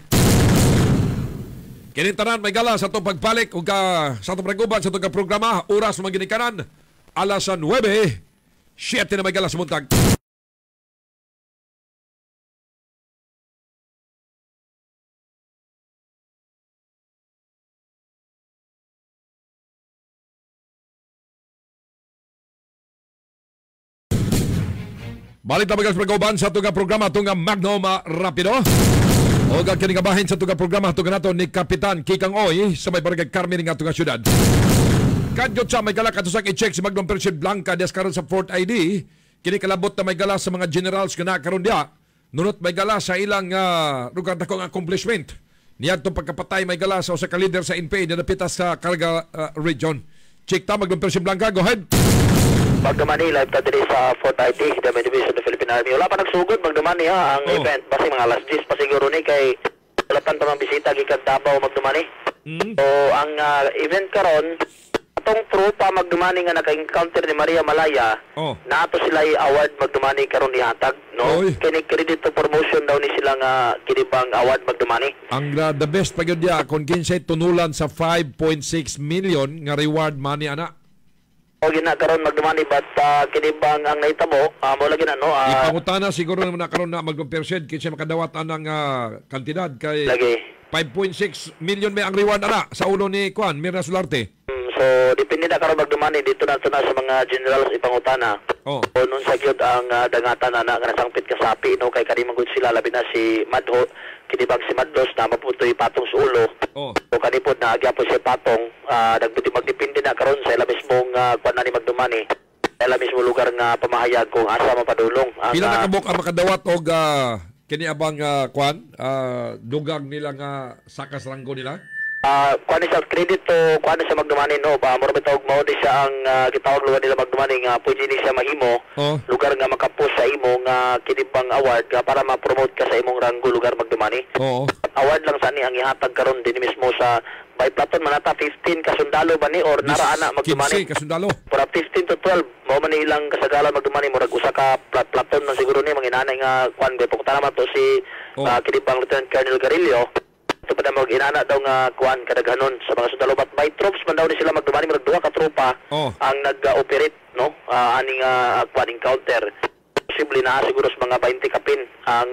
Kinin tanan may gala sa itong pagbalik ug sa itong pagguban sa itong programa, oras ng ginikanan, alas 9, 7 na may gala sa buntag. Balik na magas pagkuban sa itong programa itong Magnum Rapido. O kinigabahin sa itong programa itong nato ni Kapitan Kikang Oy sa may barangay Carmen ng itong syudad. Kadyot sa may gala katusang i-check si Magnum Persian Blanca des karon sa Fort ID. Kinikalabot na may gala sa mga generals na karon dia. Nunot may gala sa ilang lugar na kong accomplishment. Niya itong pagkapatay may gala sa usa ka leader sa NPA na napitas sa Carga region. Check ta Magnum Persian Blanca, go ahead. Magdamani, live ta diri sa Fort ID, the Division of the Philippine Army. Wala pa nagsugod, magdamani ha, ang event. Basi mga alas 10 pa siguro ni, kay wala pa tamang bisita, gikan Davao, magdamani. So, ang event karon atong tropa magdumani nga naka-encounter ni Maria Malaya, nato sila award magdumani karon ihatag, no? Kini credit to promotion daw ni sila nga kinibang award magdumani. Ang the best pa gyud dia kon kinsay tunulan sa 5.6 million nga reward money ana. O gina karon magdumani but kinibang ang nahitabo mo lagi na no. Ipangutana siguro na karon na mag-percent kinsay makadawat anang kantidad kay lagi 5.6 million may ang reward ana sa ulo ni Juan Mirna Solarte. So, depende na karon magdumani dito na sa mga generals ipangutana. O nun sa gyud ang dangatan na nga nasangpit ka sapi no kay kanimang gud sila labi na si Madho kinibag si Madlos na maputoy patong sa ulo. So kanipod na agya po si patong nagbuti magdepende na karon sa ila mismong kuan na ni magdumani. Sa ila mismong lugar nga pamahayag kung asa mapadulong. Pila na kabok ang makadawat og kini abang kuan dugag nila nga sakas ranggo nila? Kuan sa credit to kuan sa magdumani no ba mo bitawag mao di siya ang gitawag lugar nila magdumani nga pwede ni siya mahimo lugar nga makapos sa imo nga kinibang award para ma-promote ka sa imong ranggo lugar magdumani. Award lang sa ni ang ihatag karon din mismo sa by platon manata 15 ka sundalo ba ni or nara ana magdumani 15 ka sundalo para 15 to 12 mao man ilang kasagalan magdumani murag usa ka platon na siguro ni manginanay nga kuan gyud pagkuta naman to si kinibang Lieutenant Colonel Garillo. Ito pa na mag-inana daw nga kuan kadaghanon sa mga sundalo but by troops man daw ni sila magdumani mag duha ka tropa ang nag-operate no aning kuan encounter posible na siguro sa mga 20 kapin ang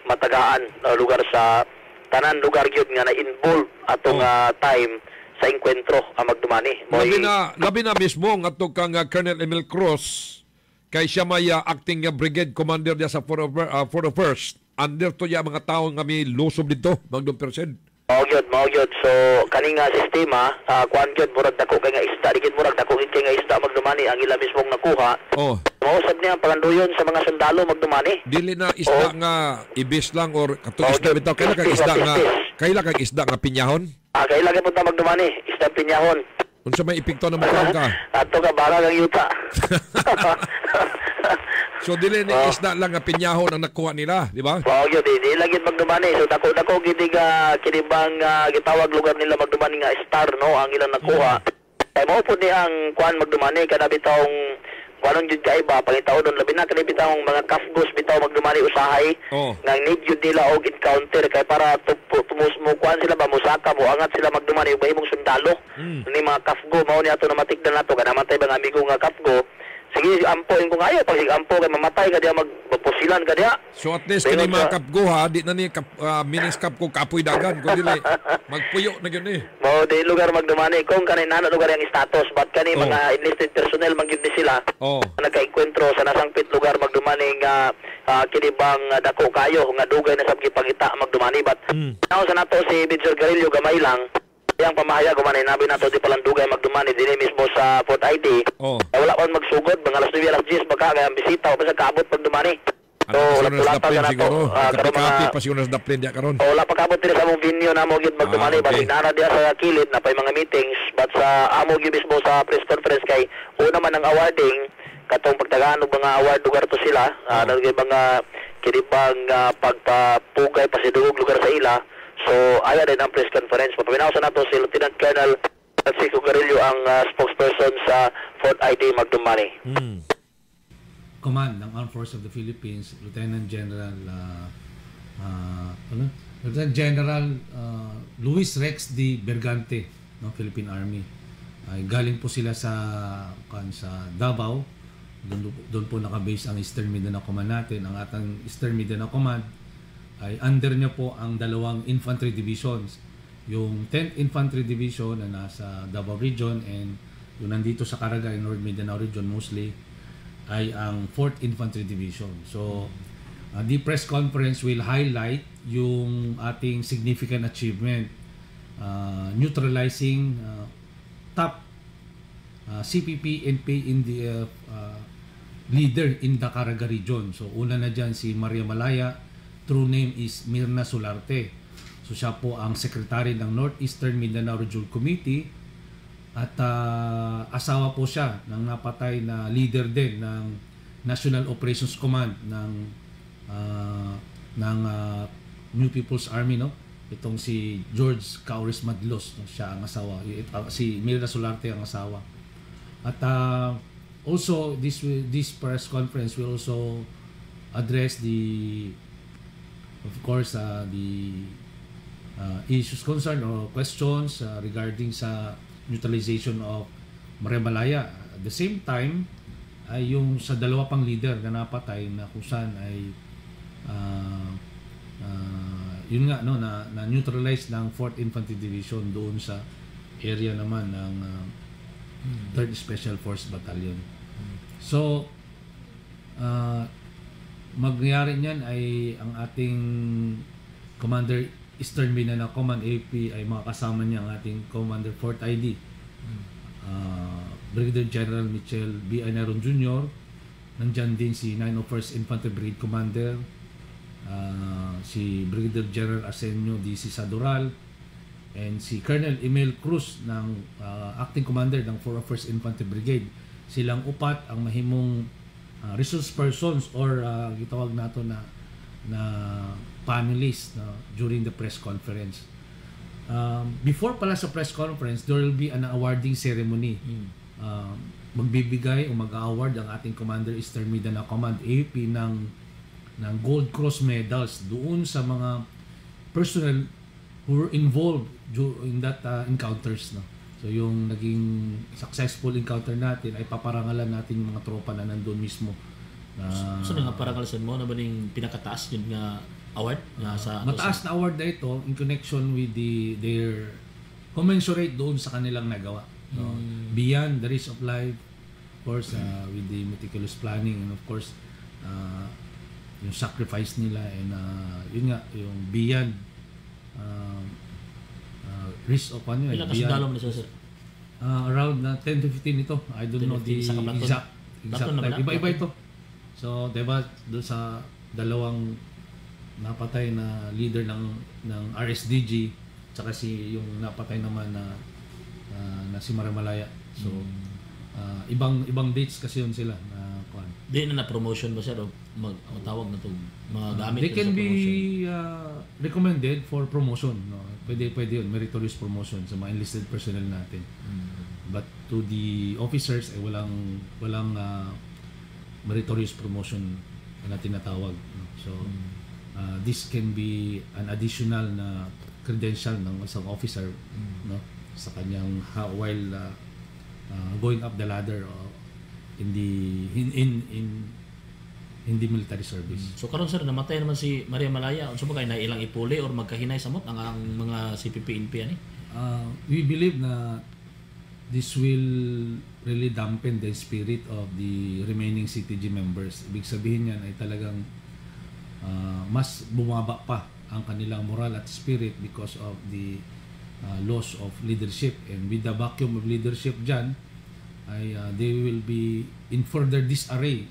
matagaan lugar sa tanan lugar gyud nga na-involve atong time sa enkwentro ang magdumani. Labi na mismo nga to kang Colonel Emil Cruz kay siya may acting brigade commander dia sa 41st. Under to ya mga tao nga may lusob dito, Magnum Persen. Mao gyud. So kaning sistema, kuan gyud murag dako kay nga isda, digid murag dako kay nga isda magdumani ang ila mismong nakuha. Mausab niya ang paganduyon sa mga sundalo magdumani. Dili na isda nga ibis lang or katong isda bitaw kaila kag isda nga pinyahon. Kaila gyud punta magdumani, isda pinyahon. Unsa may epekto na mukha ka? Ato ka bara kang yuta. So dili ni isda lang nga pinyahon ang nakuha nila, di ba? Gyud di lagi magdumani. So dako gid nga kinibang gitawag lugar nila magdumani nga star no ang ilang nakuha. Kay mao pud ni ang kuan magdumani kada bitawng kuanon jud kay ba pangitaon labi na kani bitawng mga kafgos bitaw magdumani usahay nga need jud nila og encounter kay para tumus mo kuan sila ba musaka mo angat sila magdumani ug imong sundalo ni mga kafgo mao ni ato na matigdan nato kada man tay bang amigo nga kafgo sige ampoin ko ngayo pag ampo kay mamatay ka diya magpusilan ka diya. So at least kini mga kapguha di na ni minis kap ko kapoy dagan ko dili magpuyo na gyud ni. Mao di lugar magdumani kung kanay nana lugar yang status but kani mga enlisted personnel man gyud ni sila. Nagka-enkwentro sa nasangpit lugar magdumani nga kini bang dako kayo nga dugay na sa gipangita magdumani but now sa nato si Major Garillo gamay lang yang pamahayag kumanay nabi nato di palang dugay magdumani dinhi mismo sa Fort ID. Wala pa magsugod mga alas 9 alas 10 baka kay bisita o sa kaabot magdumani. So wala pa siguro kapi pa siguro sa daplin dia karon. Wala pa kaabot diri sa among venue namo gyud magdumani balik nara dia sa kilid na pay mga meetings but sa amo gyud mismo sa press conference kay una man ang awarding katong pagtagaan og mga award lugar to sila nagay mga kinibang pagpapugay pasidugog lugar sa ila. So, ayan din ang press conference. Papinawasan nato si Lieutenant Colonel Francisco Garillo ang spokesperson sa Fort ID Magdumani. Command ng Armed Forces of the Philippines, Lieutenant General Luis Rex D. Bergante ng Philippine Army. Ay galing po sila sa Davao. Doon po nakabase ang Eastern Mindanao Command natin. Ang atang Eastern Mindanao Command ay under niya po ang dalawang infantry divisions, yung 10th Infantry Division na nasa Davao Region and yung nandito sa Caragay, North Mindanao Region mostly, ay ang 4th Infantry Division. So, the press conference will highlight yung ating significant achievement, neutralizing top CPP and PNDF leader in the Caragay region. So, una na dyan si Maria Malaya. True name is Mirna Solarte. So siya po ang secretary ng Northeastern Mindanao Regional Committee at asawa po siya ng napatay na leader din ng National Operations Command ng New People's Army, no? Itong si George Cauris Madlos, no? Siya ang asawa. Si Mirna Solarte ang asawa. At also this press conference will also address of course, the issues concerned or questions regarding sa neutralization of Maria Malaya. At the same time, ay yung sa dalawa pang leader na napatay na kung saan ay yun nga no na neutralize ng 4th Infantry Division doon sa area naman ng 3rd Special Force Battalion. So magyayari niyan ay ang ating Commander Eastern Mindanao Command AP ay makakasama niya ang ating Commander Fort ID, Brigadier General Michel B. Anaron Jr. Nandyan din si 901st Infantry Brigade Commander, si Brigadier General Arsenio D. Sadoral, and si Colonel Emil Cruz ng Acting Commander ng 401st Infantry Brigade. Silang upat ang mahimong resource persons or gitawag nato na panelists during the press conference. Before pala sa press conference, there will be an awarding ceremony. Magbibigay o mag-award ang ating Commander Eastern Mindanao Command AP ng Gold Cross medals doon sa mga personnel who were involved in that encounters, no? So yung naging successful encounter natin ay paparangalan natin yung mga tropa na nandun mismo. So nga parangalan mo na ba yung pinakataas yun nga award? Mataas na award na ito in connection with their commensurate doon sa kanilang nagawa. No? Beyond the risk of life, of course, with the meticulous planning and of course, yung sacrifice nila and yun nga, yung beyond risk of ano ilang kasundalo mo na siya, sir? Around 10 to 15 ito. I don't know the exact time. Iba-iba ito. So, diba, doon sa dalawang napatay na leader ng RSDG tsaka yung napatay naman na si Maria Malaya. So, ibang dates kasi yun sila na di na promotion ba siya o matawag na ito magamit they can be recommended for promotion, no? Pwede yun, meritorious promotion sa mga enlisted personnel natin. But to the officers ay walang meritorious promotion na tinatawag, no? So this can be an additional na credential ng isang officer, no, sa kanyang while going up the ladder in the military service. So karon sir, namatay naman si Maria Malaya. Unsa ba kay na ilang ipuli or magkahinay samot ang mga CPP-NP ani? We believe na this will really dampen the spirit of the remaining CTG members. Ibig sabihin yan ay talagang mas bumaba pa ang kanilang moral at spirit because of the loss of leadership. And with the vacuum of leadership dyan, ay they will be in further disarray.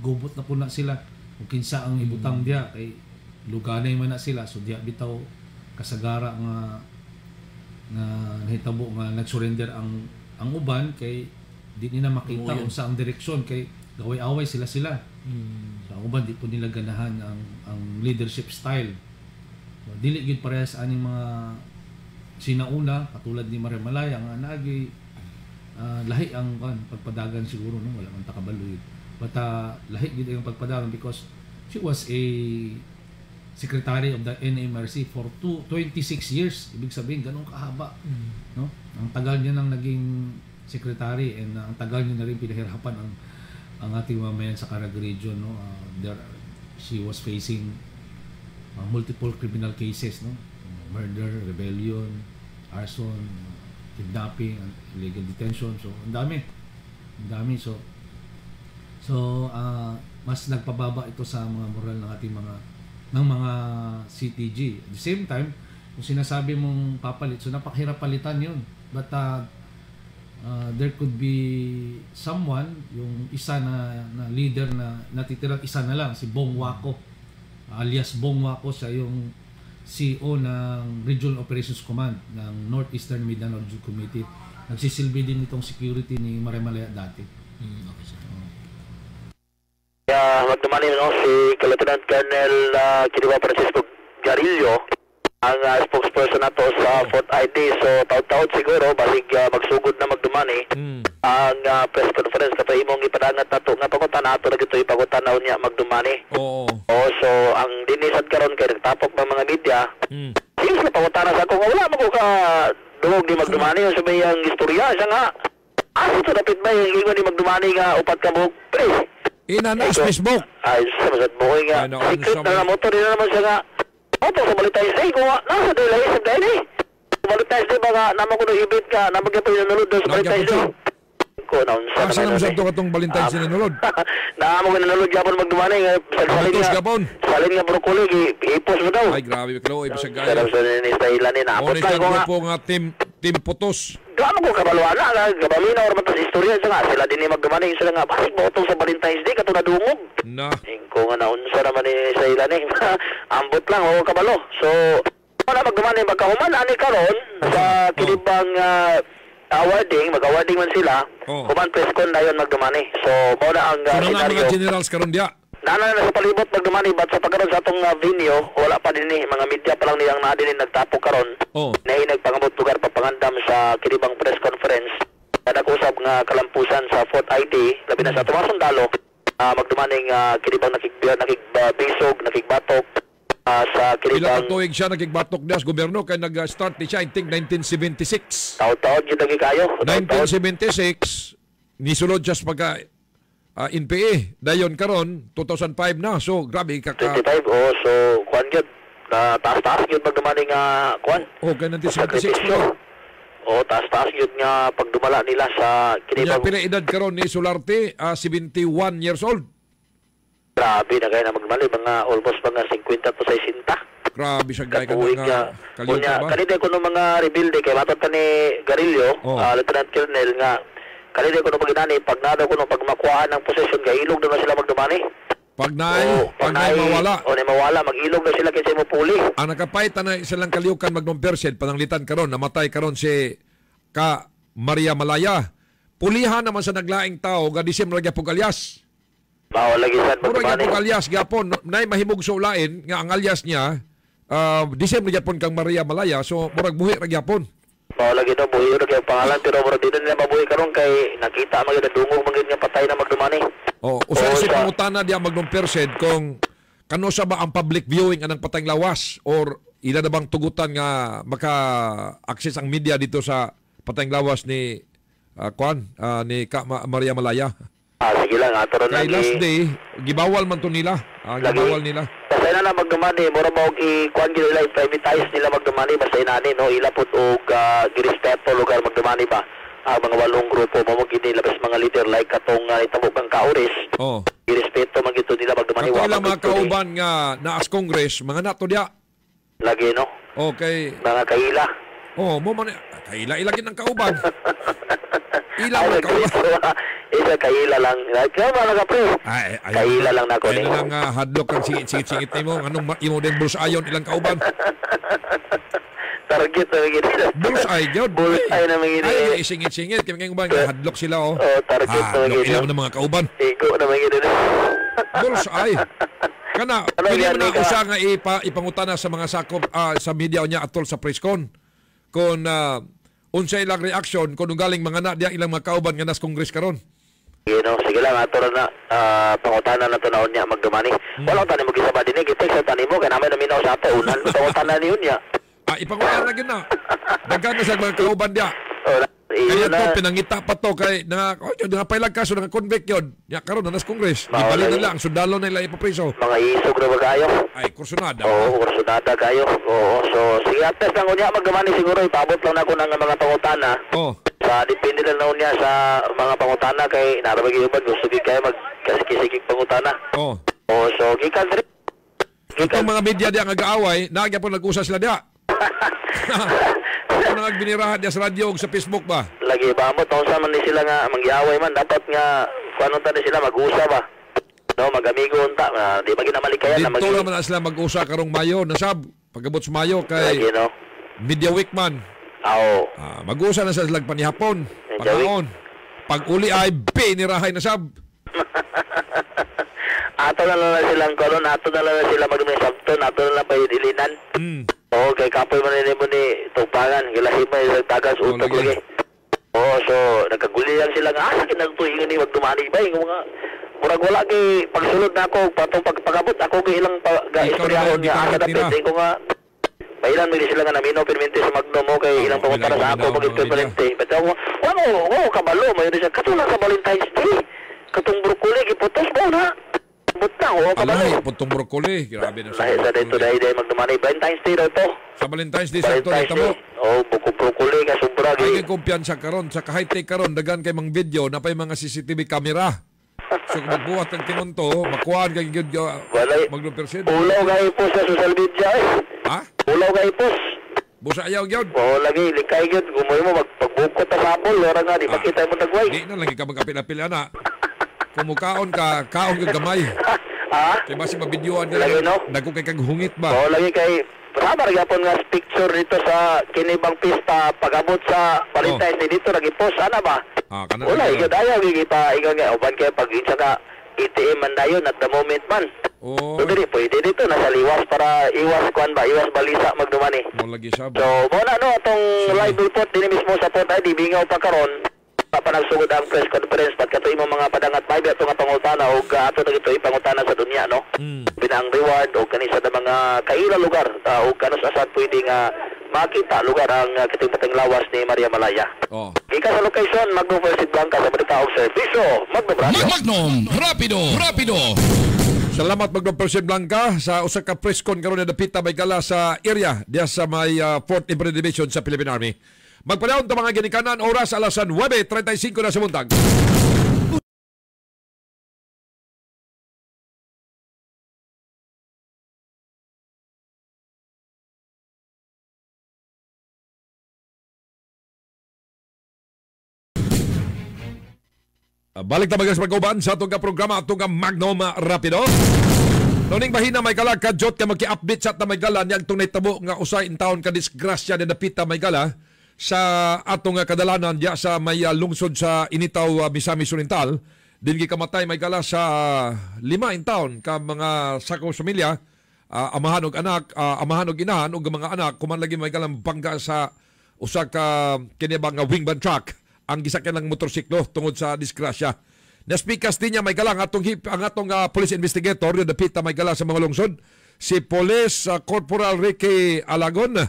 Gubot na po na sila. Kung kinsa ang ibutang diya, kay luganay man na sila. So diya bitaw kasagara nga nahitabo nga nag-surrender ang uban kay di nila makita kung saan direksyon kay gaway-away sila. So ang uban di po nila ganahan ang leadership style. So, dili gid parehas aning mga sinauna katulad ni Maria Malaya nga naagi lahi ang pagpadagan siguro no wala man takabalo. But lahi gid ang pagpadagan because she was a secretary of the NMRC for 26 years. Ibig sabihin ganun kahaba. No? Ang tagal niya nang naging secretary and ang tagal niya na rin pinahirapan ang ating mamayan sa Caraga region, no. She was facing multiple criminal cases, no. Murder, rebellion, arson, kidnapping, illegal detention. So ang dami. So mas nagpababa ito sa mga moral ng ating mga CTG. At the same time, kung sinasabi mong papalit, so napakahirap palitan yun. But there could be someone, yung isa na leader na natitirang isa na lang, si Bong Wako, alias Bong Wako, siya yung CEO ng Regional Operations Command ng Northeastern Mindanao Regional Committee. Nagsisilbi din itong security ni Maria Malaya dati. Okay, sir. Magdumani si Lieutenant Colonel Kidiba Francisco Garillo ang spokesperson nato sa Fort ID. So taon-taon siguro balik magsugod na magdumani ang press conference kapag imong ipadangat nato nga pangutan nato na gito ipagutan na niya magdumani. So ang dinisad karon kay nagtapok ng mga media. Sige sila pangutan sa ako wala mo ko ka dungog di magdumani sa bayang istorya siya nga. Ito dapat ba yung ingon ni magdumani nga upat ka mo pre. Inana sa Facebook. Ay, sabat buhay nga. Secret na motor din naman siya nga. Opo, sa Balitay Day, kung nasa dila isip dahil eh. Sa Balitay Day ba nga, naman ko na-ibit ka, naman ka pa yung nalod doon sa Balitay Day. Ko, naunsa naman. Asa naman sa ito katong Valentine's na nalod? Naman ko na nalod yapon magdumani nga. Salin nga brokoli, ipos mo daw. Ay, grabe, Miklo, ibig sa gaya. Sarap sa ninistahilan ni naapot lang ko nga. po nga team putos. Gaano ko kabaluan na, gabalina or matas istorya siya nga. Sila din ni magdumani, sila nga, bakit mo itong sa Valentine's Day, kato nadungog. Ko nga naunsa naman ni sa ilan eh. Ambot lang, o kabalo. So, wala magdumani, magkahuman, ani karon sa kilibang mag-awarding man sila. Kuman press con na yun magdumani. So, muna ang scenario. Mga generals karon dia. Nana na sa palibot magdumani, but sa pagkaroon sa atong venue, wala pa din eh. Mga media pa lang niyang naadinin nagtapok karon. Na nagpangabot lugar papangandam sa kilibang press conference. Na nag-usap nga kalampusan sa Fort ID, labi na sa tumasong dalo. Magdumaning kilibang nakigbisog, nakigbatok sa kilibang... Ilang tuig siya nakigbatok niya sa gobyerno kaya nag-start siya I think 1976. Taon-taon yun naging kayo. 1976, nisulod siya sa pagka NPA. Dayon karon 2005 na. So grabe 25 so kuan gyud na taas-taas gyud magdumaning kuan. Kaya 1976 no. Taas-taas yun nga pagdumala nila sa kinibang... Pila edad karon ni Solarte, 71 years old. Grabe na kayo na magmali, mga almost mga 50 to 60. Grabe siya gaya ka nga kalimutan ba? Kanina ko ng mga rebuilde, kaya matod ka ni Garillo, Lieutenant Colonel nga, kanina ko ng paginani, pag nado ko ng pagmakuhaan ng posisyon, kaya ilog na sila magdumani. Pag mawala. Mawala, mag-ilog na sila kasi mo puli. Ang nakapait na silang kaliukan magnompersid, pananglitan karon, namatay karon si Maria Malaya. Pulihan naman sa naglaing tao, gadisim lagi pog alias. Lagi sad magdumani. Puro alias gapon, nay mahimog sa ulain nga ang alias niya, disim lagi pon kang Maria Malaya, so murag buhi ra gyapon. Lagi daw buhi ra gyapon pangalan pero murag dito nila mabuhi karon kay nakita magid dungog magid nga patay na magdumani. Usa si pangutana diya magnompersid kung kano sa ba ang public viewing anang patayng lawas or ila na bang tugutan nga maka-access ang media dito sa patayng lawas ni ni Maria Malaya? Sige lang, ato ron Kay last day, gibawal man to nila. Gibawal nila. Basta na magdumani, mura mo i-kuan nila, i-privatize nila magdumani, basta inani, no? Ilapot o girespeto lugar magdumani ba? Ang mga 8 grupo, mamagin nila, basta mga leader like katong itabok ang kauris. Girespeto man gito nila magdumani. Ako ilang mga kauban nga naas Congress, mga nato diya. Lagi, no? Okay. Mga kaila. Mo man, kaila ilagin ang kauban. Ilang mga kauban. Isa kaila lang. Kaya mga kapre. Kaila lang na ko. Kaya lang hadlock kang singit-singit mo. Anong imo din bulsayon ilang kauban? Target na magiging. Bullseye, yun. Bullseye na magiging. Ay, singit-singit. Kaya ngayon ba, hadlock sila, target na magiging. Ilang ng mga kauban. Iko na magiging. Bullseye. Kana, pili mo na usa nga ipangutana sa mga sakop sa media niya atol sa press con. Kung unsa ilang reaction kung galing mga na diya ilang mga kauban nga nas Congress karon. Sige lang, ato na pangutana na ito na unya magdumani. Walang tanim mo gisaba din, i-text sa tanim mo, kaya namin naminaw sa ato, unan, pangutana ni unya. Ipangutana na yun na. Daghan na sa mga kauban diya. Kaya ito, pinangita pa to kay pailag kaso, convict yun. Karon na nas Congress. Ibalik na lang, sundalo na ilang ipapriso. Mga isog na ba kayo? Ay, kursunada. Oo, kursunada kayo. Oo, so sige, ates lang unya magdumani siguro, ipabot lang ako ng mga pangutana. Sa depende lang na unya sa mga pangutana kay narabag yung gusto kayo magkasikisik pangutana. So gikan rin. Itong mga media diya nga gaaway, naagya po nag-usa sila diya. Ano nagbinirahan diya sa radyo o sa Facebook ba? Lagi ba mo, taon sa man ni sila nga mangyaway man, dapat nga kung na sila mag-usa ba? No, mag-amigo unta, di ba ginamalikayan na dito naman na sila mag-usa karong Mayo, nasab, pag-abot sa Mayo kay lagi, no? Media Week man. Mag-usa na sa silang panihapon, pagkaon. Pag-uli ay binirahay na sab. Ato na lang silang kolon, ato na lang sila mag-sabton, ato na lang pahidilinan. Kay kapoy mo mo ni Tupangan, gilahin mo yung tagas, utok lagi. So, nagkaguli lang sila nga, sakin na ito yung ni magdumani ba, yung mga, murag wala kay pagsulod na ako, patong pagpagabot, ako kay ilang istoryahon niya, asa na pwede ko nga, Bailan mo sila nga namino permente sa Magno mo kay ilang pangutara sa ako mag-equivalente. Pero wala kabalo mo yun siya katulad sa Valentine's Day. Katong broccoli giputos mo na. Butang kabalo. Alay, putong broccoli. Grabe na sa. Sa dito dahil magdumani Valentine's Day daw to. Sa Valentine's Day sa ito mo. Buko broccoli nga sobra gi. Ay kumpiyansa karon sa high-tech karon dagan kay mang video na pay mga CCTV camera. So kung magbuhat ng tinunto, makuhaan kay gyud maglupersen. Ulaw gay po sa social media Ha? Ulaw gay po. Busa ayaw gyud. Lagi likay gyud gumoy mo magpagbukot ta sapol, ora nga di makita mo tagway. Di na lagi ka magapil-apil ana. Kumukaon ka, kaon gyud gamay. Kay basi mabidyoan ka dagko kay kaghungit ba? Lagi kay sabar gyapon nga picture dito sa kinibang pista pag-abot sa Valentine's Day dito nagi-post ana ba? Wala, ikaw ayaw, kita, ikaw nga, uban kayo pag isa ka ATM man dayon at the moment man. So, pwede dito, nasa liwas para iwas kuan ba, iwas balisa magdumani. So, muna no, itong live report, din mismo sa port ay, di bingaw pa karon panagsugod ang press conference, pat kato imong mga padangat may ato nga pangutana, o ato na ito ipangutana sa dunya, no? Binang reward, o kanisa na mga kaila lugar, o kanos asad pwede nga makita lugar ang kiting-pating lawas ni Maria Malaya. Ika sa location, Magno First Blanca sa Balita of Servicio. Magno Radio. Magnom, rapido. Salamat Magno First Blanca sa usa ka press con karon na dapita may gala sa area diya sa may 4th Infantry Division sa Philippine Army. Magpadayon ta mga ginikanan oras alas 9:35 na sa buntag. Balik na magas pagkuban sa itong programa at itong Magnom Rapido. Noning bahina may kalag kadyot ka magki-update sa na may gala niyang itong naitabo nga usay in taon ka disgrasya na napita may gala sa atong kadalanan diya sa may lungsod sa Initaw, Misamis Oriental. Din gikamatay may gala sa 5 in taon ka mga sako pamilya, amahan og anak, amahan og inahan og mga anak kuman lagi may galang bangga sa usa ka kinibang wing van truck ang gisakyan ng motorsiklo tungod sa disgrasya. Naspikas din niya may galang ang atong police investigator yung dapita may gala sa mga lungsod, si Police Corporal Ricky Alagon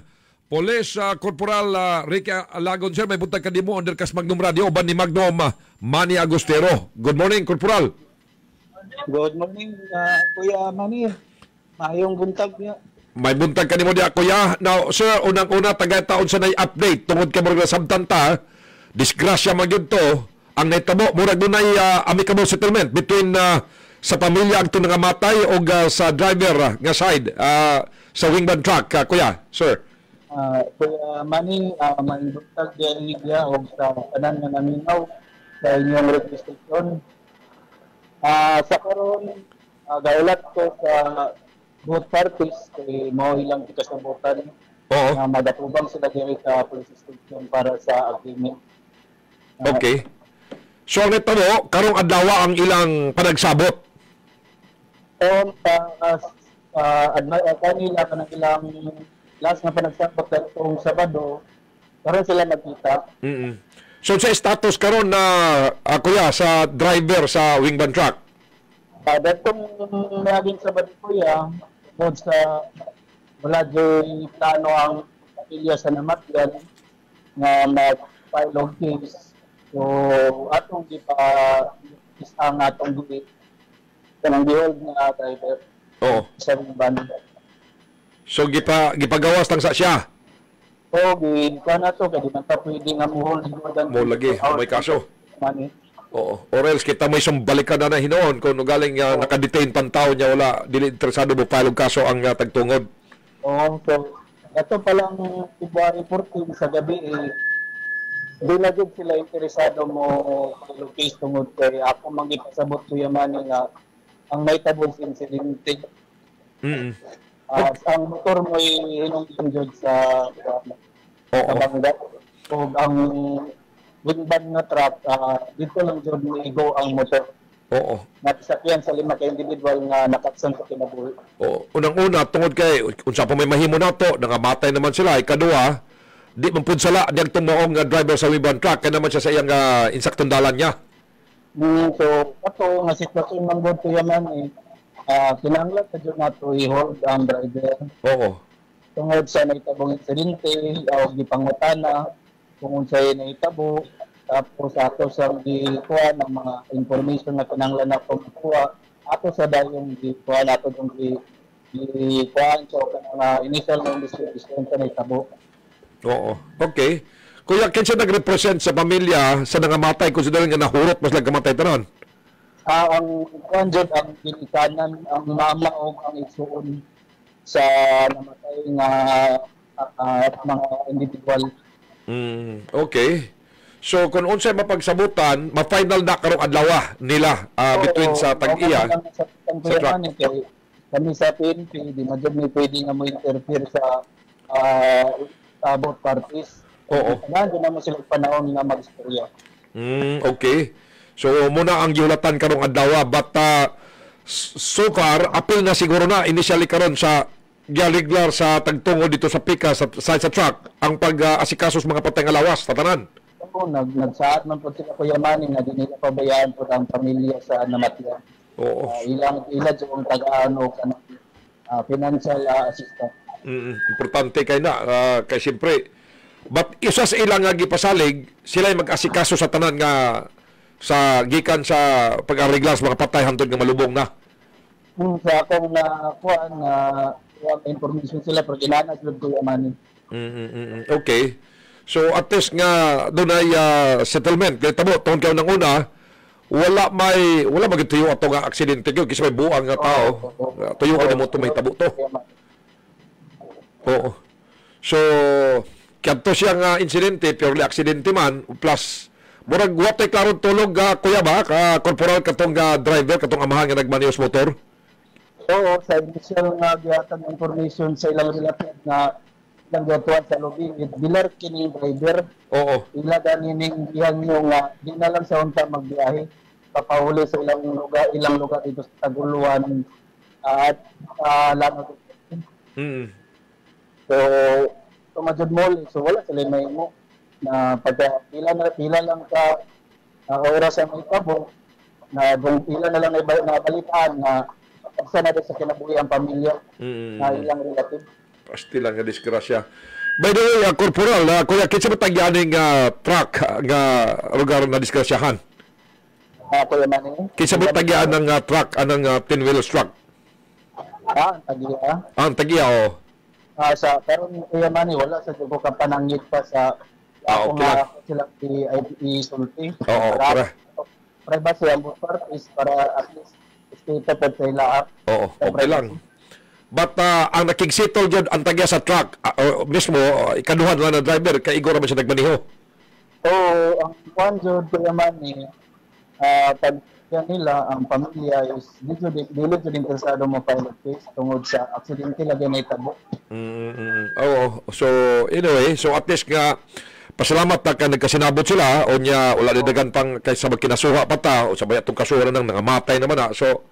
Police Corporal Ricky Alagon, sir, may buntag kanimo under kas Magnum Radio uban ni Magnum Manny Agustero. Good morning, Corporal. Good morning, Kuya Manny. Mayong buntag niya. May buntag kanimo diya, kuya. Now, sir, unang-una taga-taon sa nay-update tungod kay mga sabtanta, disgrasya magyud to, ang naitabo murag dunay amicable settlement between sa pamilya ang nga matay o sa driver nga side sa wingman truck, kuya, sir. Kuya Manny, may buntag niya o sa kanan nga naminaw sa inyong registration. Sa karon, gaulat ko sa both parties kay mo ilang kasabutan. Oo. Magatubang sila diri sa police station para sa agreement. Okay. So ang itabo, karong adlaw ang ilang panagsabot. Kanila ka ng ilang last na panagsabot itong Sabado, karon sila nagkita. So sa status karon na kuya sa driver sa wingman truck. Datong naging Sabado kuya, bukod sa wala dyan plano ang pamilya sa namatyan na mag-file of case. So atong isang atong gili kanang gihold na driver. Oo. Sa wingman. So gipagawas lang sa siya. Oo, gikuha na to, kaya di man ta pwede nga muhol. Mo lagi, may kaso. Money. Oo. Or else kita may balikan na hinoon kung galing nakadetain pantao niya wala dili interesado mo file og kaso ang tagtungod. Oo, so ito palang February 14 sa gabi di na jud sila interesado mo file case tungod kay ako magipasabot Kuya Manny nga ang may tabos insidente. Ang motor mo hinungtong jud sa bangga. O ang wingman nga truck, dito lang jud igo ang motor. Oo. Nagsakyan sa 5 ka individual nga nakatsan sa kinabuhi. Oo. Unang-una, tungod kay, unsa pa may mahimo na to, nangamatay naman sila. Ikadua, di man pud sala diyang tumaong driver sa wingman truck, kaya naman siya sa iyang insaktong dalan niya. So, ato nga sitwasyon ng God Kuya Manny, kinahanglan sa dyan nato i-hold ang driver. Oo. Tungod sa naitabong insidente, o gipangutana, kung unsay naitabo, tapos ato sa gikuha ng mga information na kinahanglan na pagkuha, ato sa dayong gikuha nato yung gikuhaan so initial na investigation sa naitabo. Oo. Okay. Kuya, kinsa nag-represent sa pamilya sa nangamatay kung sila nga nahurot mas lang kamatay tanon? Ang kanjod ang ginikanan, ang mama o ang isuon sa namatay nga mga individual. Okay. So kung unsay mapagsabutan, ma-final na karong adlaw nila between sa tag-iya sa truck. Kami sa PNP, di na dyan may pwede nga mo interfere sa both parties. Oo. Kailangan na mo sila panahon nga mag-istorya. Okay. So muna ang giulatan karong adlaw but so far apil na siguro na initially karon sa gialiglar sa tagtungod dito sa pika sa truck ang pag-asikaso sa mga patay nga lawas tatanan. Oo, nagsaad man po sila Kuya Manny na di nila pabayaan po ang pamilya sa namatyan. Oo. Ilang yung taga-ano financial assistance. Importante kay na kay siyempre but isa sa ilang nga gipasalig sila ay mag-asikaso sa tanan nga sa gikan sa pag-ariglar sa mga patay hantod nga malubong na. Sa akong nakuha na information sila pero ginana sila Kuya Manny. Okay. So at least nga doon ay settlement. Kaya tamo, tungkol kayo ng una, wala magituyo ato nga aksidente kyo kasi may buang nga tao. Tuyo ka na mo may tabo to. Oo. So, kanto siya nga insidente, purely aksidente man, plus murag watay klarong tulog kuya ba corporal katong driver katong amahan nga nagmaneho sa motor. Oo, sa initial nga gihatag information sa ilang relative na ilang gatuan sa lobby bilar kini driver. Oo. Ila ganing yang nga di na lang sa unta magbiyahe papahuli sa ilang lugar dito sa Taguluan at Lanao. So tumadjud mo so wala sila may mo na pagka pila lang ka oras ang itabo na pila na lang nabalitaan na sa na sa kinabuhi ang pamilya na ilang relative. Pasti lang nga disgrasya. By the way, Corporal, kuya, kinsa ba tagyaning truck nga lugar na disgrasyahan? Kuya Manny. Kinsa ba tagyaan ng truck, anang 10-wheels truck? Tagiya. Ang tagya, oh. Pero Kuya Manny, wala sa dugo ka panangit pa sa okay. Sila i-sulti. Oo, privacy ang parties para at least state po sila. Oo, okay lang. But ang nakigsitol dyan, ang tagya sa truck, mismo, ikaduhan lang ng driver, kaigo naman siya nagmaniho. Ang one job Kuya Manny, pag nila, ang pamilya is dito din interesado mo pilot case tungod sa aksidente lagi na itabo. Oo. So, anyway, so at least nga, pasalamat na ka nagkasinabot sila, o niya, wala nidagan pang kaysa magkinasuha pa ta, o sabay itong kasuha ng nangamatay naman na. So,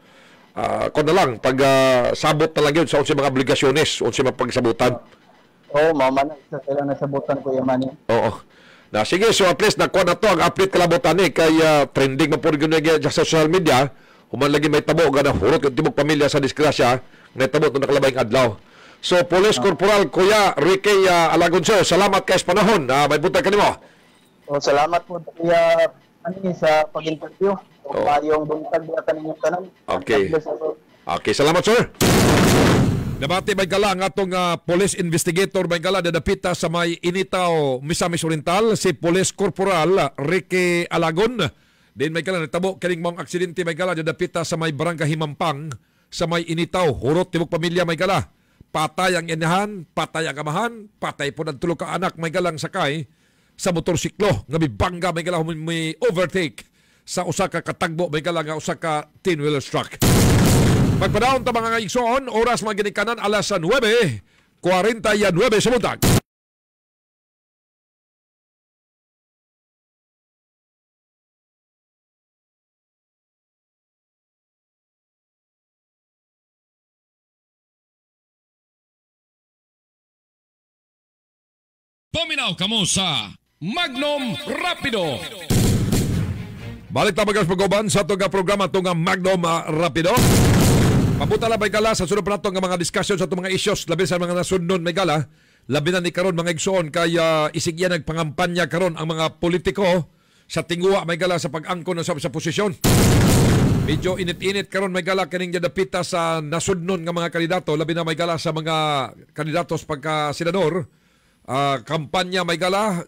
kung na lang, pag sabot na lang yun sa unsay mga obligasyones, unsay mga pagsabutan. Oo, mama na, isa sila nasabutan Kuya Manny. Oo. Na sige, so at least nakuha na to ang update kalabutan kay trending na po rin sa social media, human lagi may tabo gana hurot yung tibok pamilya sa disgrasya, may tabo ito nakalabayang adlaw. So, Police Corporal Kuya Ricky Alagonso, salamat kayo sa panahon. May buntag ka nimo. Salamat po Kuya Manny sa pag-interview. Yung buntag na kaninyong tanan. Okay. Okay, salamat sir. Nabati may gala ang atong police investigator may gala dadapita sa may Initaw, Misamis Oriental, si Police Corporal Ricky Alagon. Din may gala natabo kining mga aksidente may gala dadapita sa may Barangay Himampang sa may Initaw, hurot tibok pamilya may gala. Patay ang inahan, patay ang amahan, patay po ng tulo ka anak may galang sakay sa motorsiklo nga bangga may gala may overtake sa usa ka katagbo may gala nga usa ka 10-wheeler truck. Magpadaon ta mga igsoon, oras mga ginikanan alas 9:49 sa buntag. Paminaw kamo sa Magnum Rapido. Balik na magas pag-uban sa itong programa itong Magnum Rapido. Pabuta lang may gala sa sunod pa nato nga mga discussion sa itong mga issues, labi sa mga nasunod may gala, labi na ni karon mga igsoon kaya isigya nagpangampanya karon ang mga politiko sa tingwa may gala sa pag-angkon sa posisyon. Medyo init-init karon may gala kining dapita sa nasunod nga mga kandidato, labi na may gala sa mga kandidato sa pagka-senador. Kampanya may gala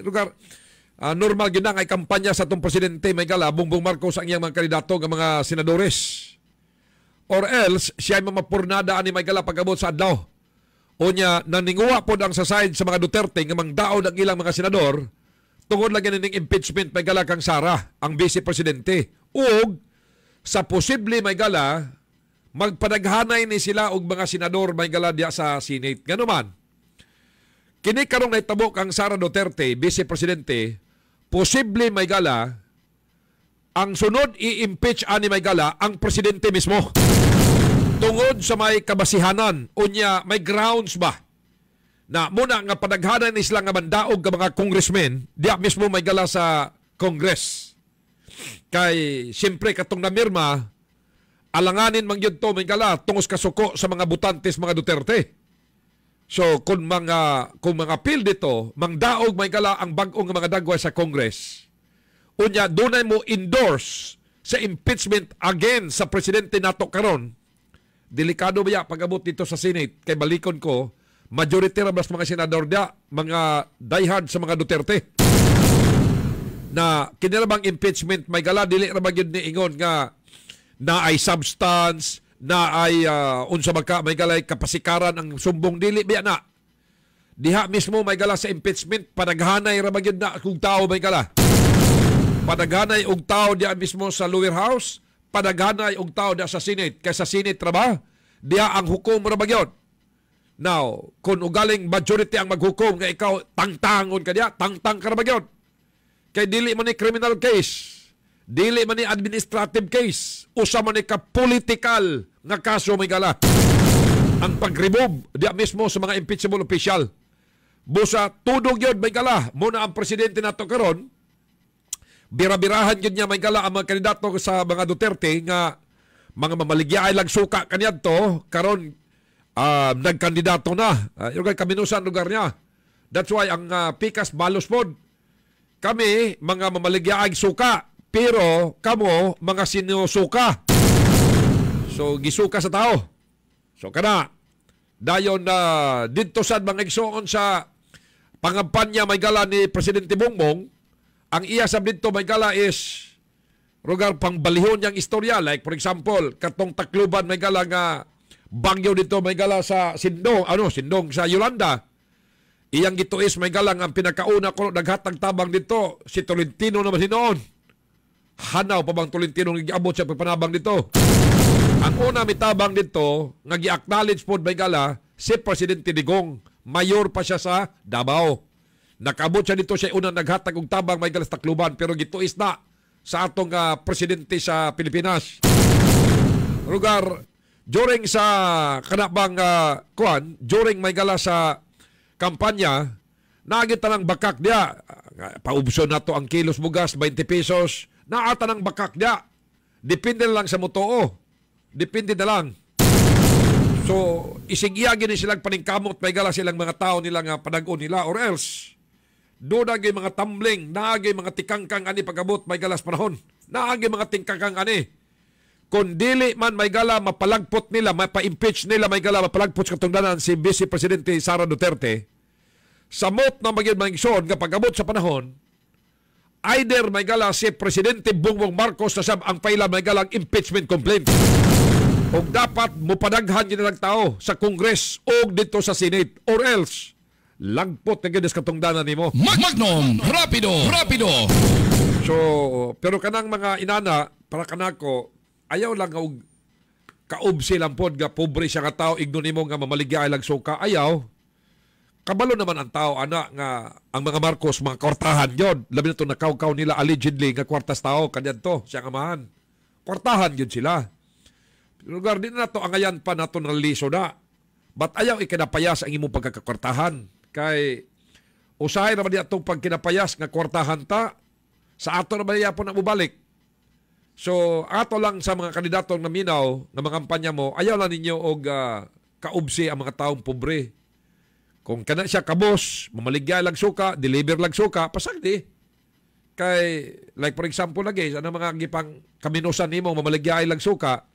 lugar normal gyud ay kampanya sa itong presidente may gala Bongbong Marcos ang iyang mga kandidato nga mga senadores. Or else, siya ay mamapurnada ani may gala pag-abot sa adlaw. O niya, naninguwa po ang sa side sa mga Duterte nga mangdaon ang ilang mga senador tungod lang ning impeachment may gala kang Sara, ang vice-presidente. Ug, sa posible may gala, magpadaghanay ni sila og mga senador may gala diya sa Senate. Ganuman, kini karong naitabo kang Sara Duterte, vice-presidente, posible may gala, ang sunod i-impeach ani may gala ang presidente mismo. Tungod sa may kabasihanan, unya may grounds ba na muna nga padaghanan ni sila nga mandaog ka mga congressmen, diya mismo may gala sa Congress. Kay siyempre katong namirma, alanganin man yun to may gala tungos kasuko sa mga butantes mga Duterte. So kung mga appeal dito, mangdaog may gala ang bag-ong mga dagway sa Congress. Unya dunay mo endorse sa impeachment again sa presidente nato karon. Delikado ba pag-abot dito sa Senate kay balikon ko, majority ra bas mga senador dia, mga diehard sa mga Duterte. Na kinilabang impeachment may gala dili ra magyud ni ingon nga na ay substance, na ay unsa magka may galay kapasikaran ang sumbong dili biya na. Diha mismo may gala sa impeachment padaghanay ra magyud na kung tao may gala. Padaghanay og tao diya mismo sa lower house, padaghanay og tao diya sa Senate. Kaya sa Senate ra ba, diya ang hukom ra magyud. Now, kung ugaling majority ang maghukom nga ikaw tangtangon ka diya, tangtang ka ra magyud. Kay dili man ni criminal case, dili man ni administrative case, usa man ni ka political nga kaso may gala. Ang pag-remove diya mismo sa mga impeachable official. Busa tudog yun may gala. Muna ang presidente nato karon, bira-birahan yun niya may gala ang mga kandidato sa mga Duterte nga mga mamaligya ay lang suka kanyan to karon nagkandidato na. Yung kaminusan lugar niya. That's why ang pikas balos pod. Kami mga mamaligyaag suka, pero kamo mga sinusuka. So gisuka sa tao. So kana dayon na didto sad mga igsoon sa pangampanya may gala ni Presidente Bongbong, ang iya sab didto may gala is rugar pang balihon yang istorya, like for example katong Tacloban may gala nga bagyo dito may gala sa Sindong sa Yolanda. Iyang gituis may galang ang pinakauna ko naghatag tabang dito si Tolentino naman hinoon. Hanaw pa bang Tolentino nag-iabot sa pagpanabang dito? Ang una mitabang dito nga gi-acknowledge pod may gala si Presidente Digong, mayor pa siya sa Davao. Nakabot siya dito siya unang naghatag og tabang may gala sa Tacloban, pero gituis na sa atong presidente sa Pilipinas. Lugar during sa kanabang during may gala sa kampanya, naagit ng bakak dia. Paubso na to ang kilos bugas, 20 pesos. Naata ng bakak dia. Depende na lang sa motoo. Depende na lang. So, isigyagi ni silang paningkamot, may gala silang mga tao nila nga panagon nila, or else, doon nagay mga tumbling, naagay mga tikangkang ani pagabot, may galas panahon. Naagay mga tikangkang ani. Kung dili man may gala mapalagpot nila, mapa-impeach nila may gala mapalagpot sa katungdanan si Vice Presidente Sara Duterte, samot na maging mangsyon nga pag-abot sa panahon, either may gala si Presidente Bongbong Marcos na sab ang paila may galang impeachment complaint. O dapat mupadaghan yun ng tao sa Congress o dito sa Senate, or else lagpot na ginis katungdanan nimo. Magnum Rapido. So, pero kanang mga inana para kanako ayaw lang nga kaubsi lang pod nga pobre siya nga tao, igno nimo nga mamaligya lang suka, ayaw. Kabalo naman ang tao ana nga ang mga Marcos mga kwartahan yon, labi na to nakawkaw nila allegedly nga kwartas tao kadyanto siyang amahan. Kwartahan yun sila. Lugar din na to angayan pa nato ng liso na. But ayaw ikinapayas ang imong pagkakakwartahan. Kay usahay naman niya itong pagkinapayas nga kwartahan ta, sa ato naman niya po na mubalik. So, ato lang sa mga kandidatong naminaw na mga kampanya mo, ayaw lang ninyo og kaubsi ang mga taong pobre. Kung kana siya kabos, mamaligya lang suka, deliver lang suka, pasagdi. Kay, like for example lagi, ano mga gipang kaminusan nimo, mamaligya lang suka,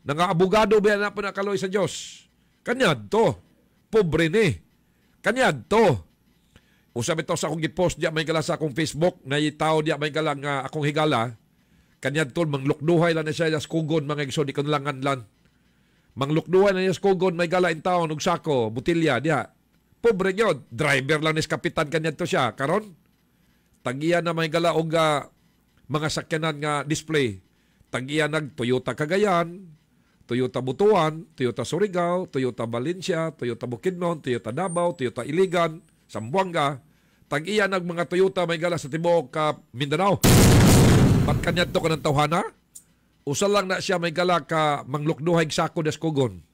nga abogado ba na po nakaloy sa Diyos? Kanyad to. Pobre ni. Kanyad to. Usab ito sa akong gipost diya may gala sa akong Facebook, na tao diya may gala nga akong higala, kanyad to, manglukduhay lang na siya sa kugon mga igso, di ko nalangan lang. Manglukduhay na niya sa kugon, may gala in taon, og sako, butilya diya. Pobre yun. Driver lang ni kapitan kanyad to siya. Karon, tagiya na may gala og mga sakyanan nga display. Tagiya nag Toyota Cagayan, Toyota Butuan, Toyota Surigao, Toyota Valencia, Toyota Bukidnon, Toyota Davao, Toyota Iligan, Zamboanga. Tag-iya nag mga Toyota may gala sa tibuok Mindanao. Ba't kanya to ka ng tawhana? Usa lang na siya may gala ka manglukduhay sako des kugon.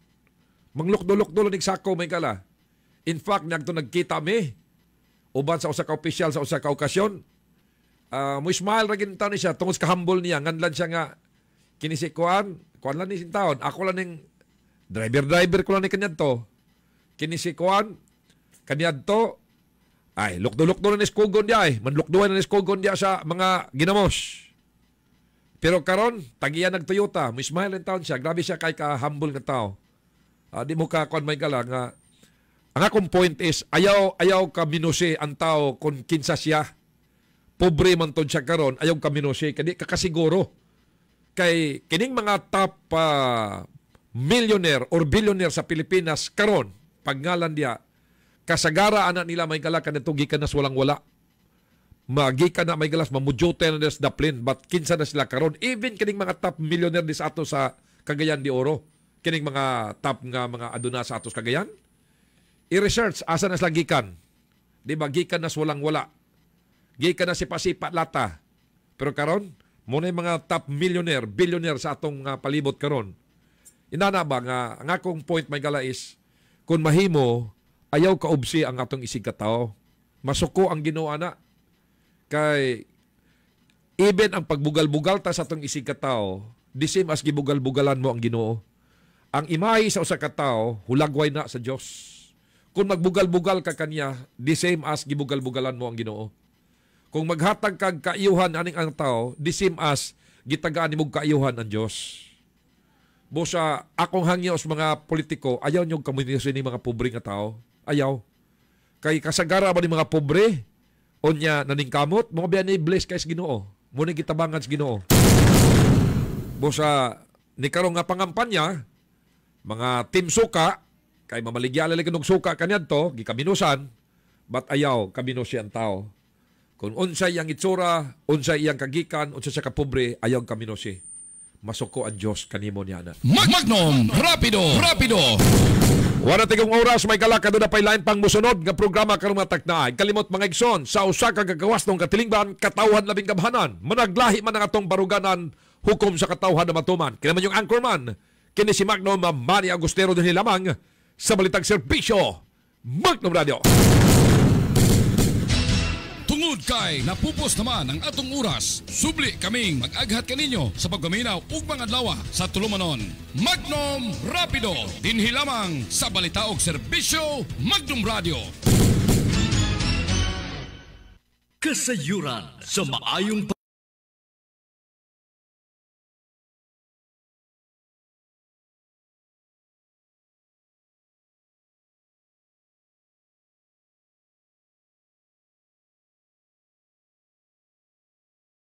Manglukdo-lukdo lang sako may gala. In fact, nagkita mi uban sa usa ka opisyal sa usa ka okasyon. Mo smile ra gid taon siya tungod ka humble niya, nganlan siya nga kinisikuan lang ni taon. Ako lang ning driver ko lang ni kanyad to. Kinisikuan kanyad to. Ay, lukdo-lukdo na ni skugon dia ay. Manlukduhan na ni skugon dia sa mga ginamos. Pero karon tagiya nag Toyota, mo smile lang taon siya. Grabe siya kay ka humble nga tao. Di mo ka kuan may gala nga. Ang akong point is ayaw ka minusi ang tao kung kinsa siya. Pobre man ton siya karon, ayaw ka minusi kadi kakasiguro. Kay kining mga top millionaire or billionaire sa Pilipinas karon, pagngalan dia, kasagara anak nila may gala kanito gikan nas walang wala. Magikan na may galas mamudyote na des daplin, but kinsa na sila karon. Even kining mga top millionaire dis ato sa Cagayan de Oro, kining mga top nga mga aduna sa atos Cagayan, i-research asa na sila gikan. Di ba gikan nas walang wala. Gikan na si pasipat lata. Pero karon muna yung mga top millionaire, billionaire sa atong palibot karon. Inana ba nga, ang akong point may gala is, kung mahimo, ayaw kaubsi ang atong isig katao. Masuko ang Ginoo na. Kay, even ang pagbugal-bugal ta sa atong isig katao, the same as gibugal-bugalan mo ang Ginoo. ang imahe sa usa ka tawo hulagway na sa Dios. Kung magbugal-bugal ka kaniya, the same as gibugal-bugalan mo ang Ginoo. Kung maghatag kag kaayuhan aning ang tao, the same as gitagaan nimo kaayuhan ang Dios. Bosa akong hangyo sa mga politiko, ayaw nyo komunikasyon ni mga pobre nga tao. Ayaw. Kay kasagara ba ni mga pobre, onya naningkamot, mga biyan ni bless kay sa Ginoo. Muna gitabangan sa Ginoo. Bosa ni karong nga pangampanya, mga team suka, kay mamaligya lalaki ng suka kanyanto, gikaminusan, but ayaw kaminusi ang tao. Kung unsay ang itsura, unsay iyang kagikan, unsay sa kapobre, ayaw kaminusi. Masuko ang Diyos kanimo niya na. Magnum Rapido. Wala tigong oras, may kalakad na pay lain pang musunod nga programa karong mataknaan. Kalimot mga igsoon, sa usa ka gagawas ng katilingban, katawhan labing kabhanan. Managlahi man ang atong baruganan, hukom sa katawhan na matuman. Kinaman yung anchorman, kini si Magnum Manny Agustero din lamang sa Balitang Serbisyo, Magnum Radio. Tungod kay napupos naman ang atong oras, subli kaming mag-aghat kaninyo sa pagpaminaw ug mga adlaw sa tulumanon. Magnum Rapido, dinhi lamang sa Balita ug Serbisyo, Magnum Radio. Kasayuran sa maayong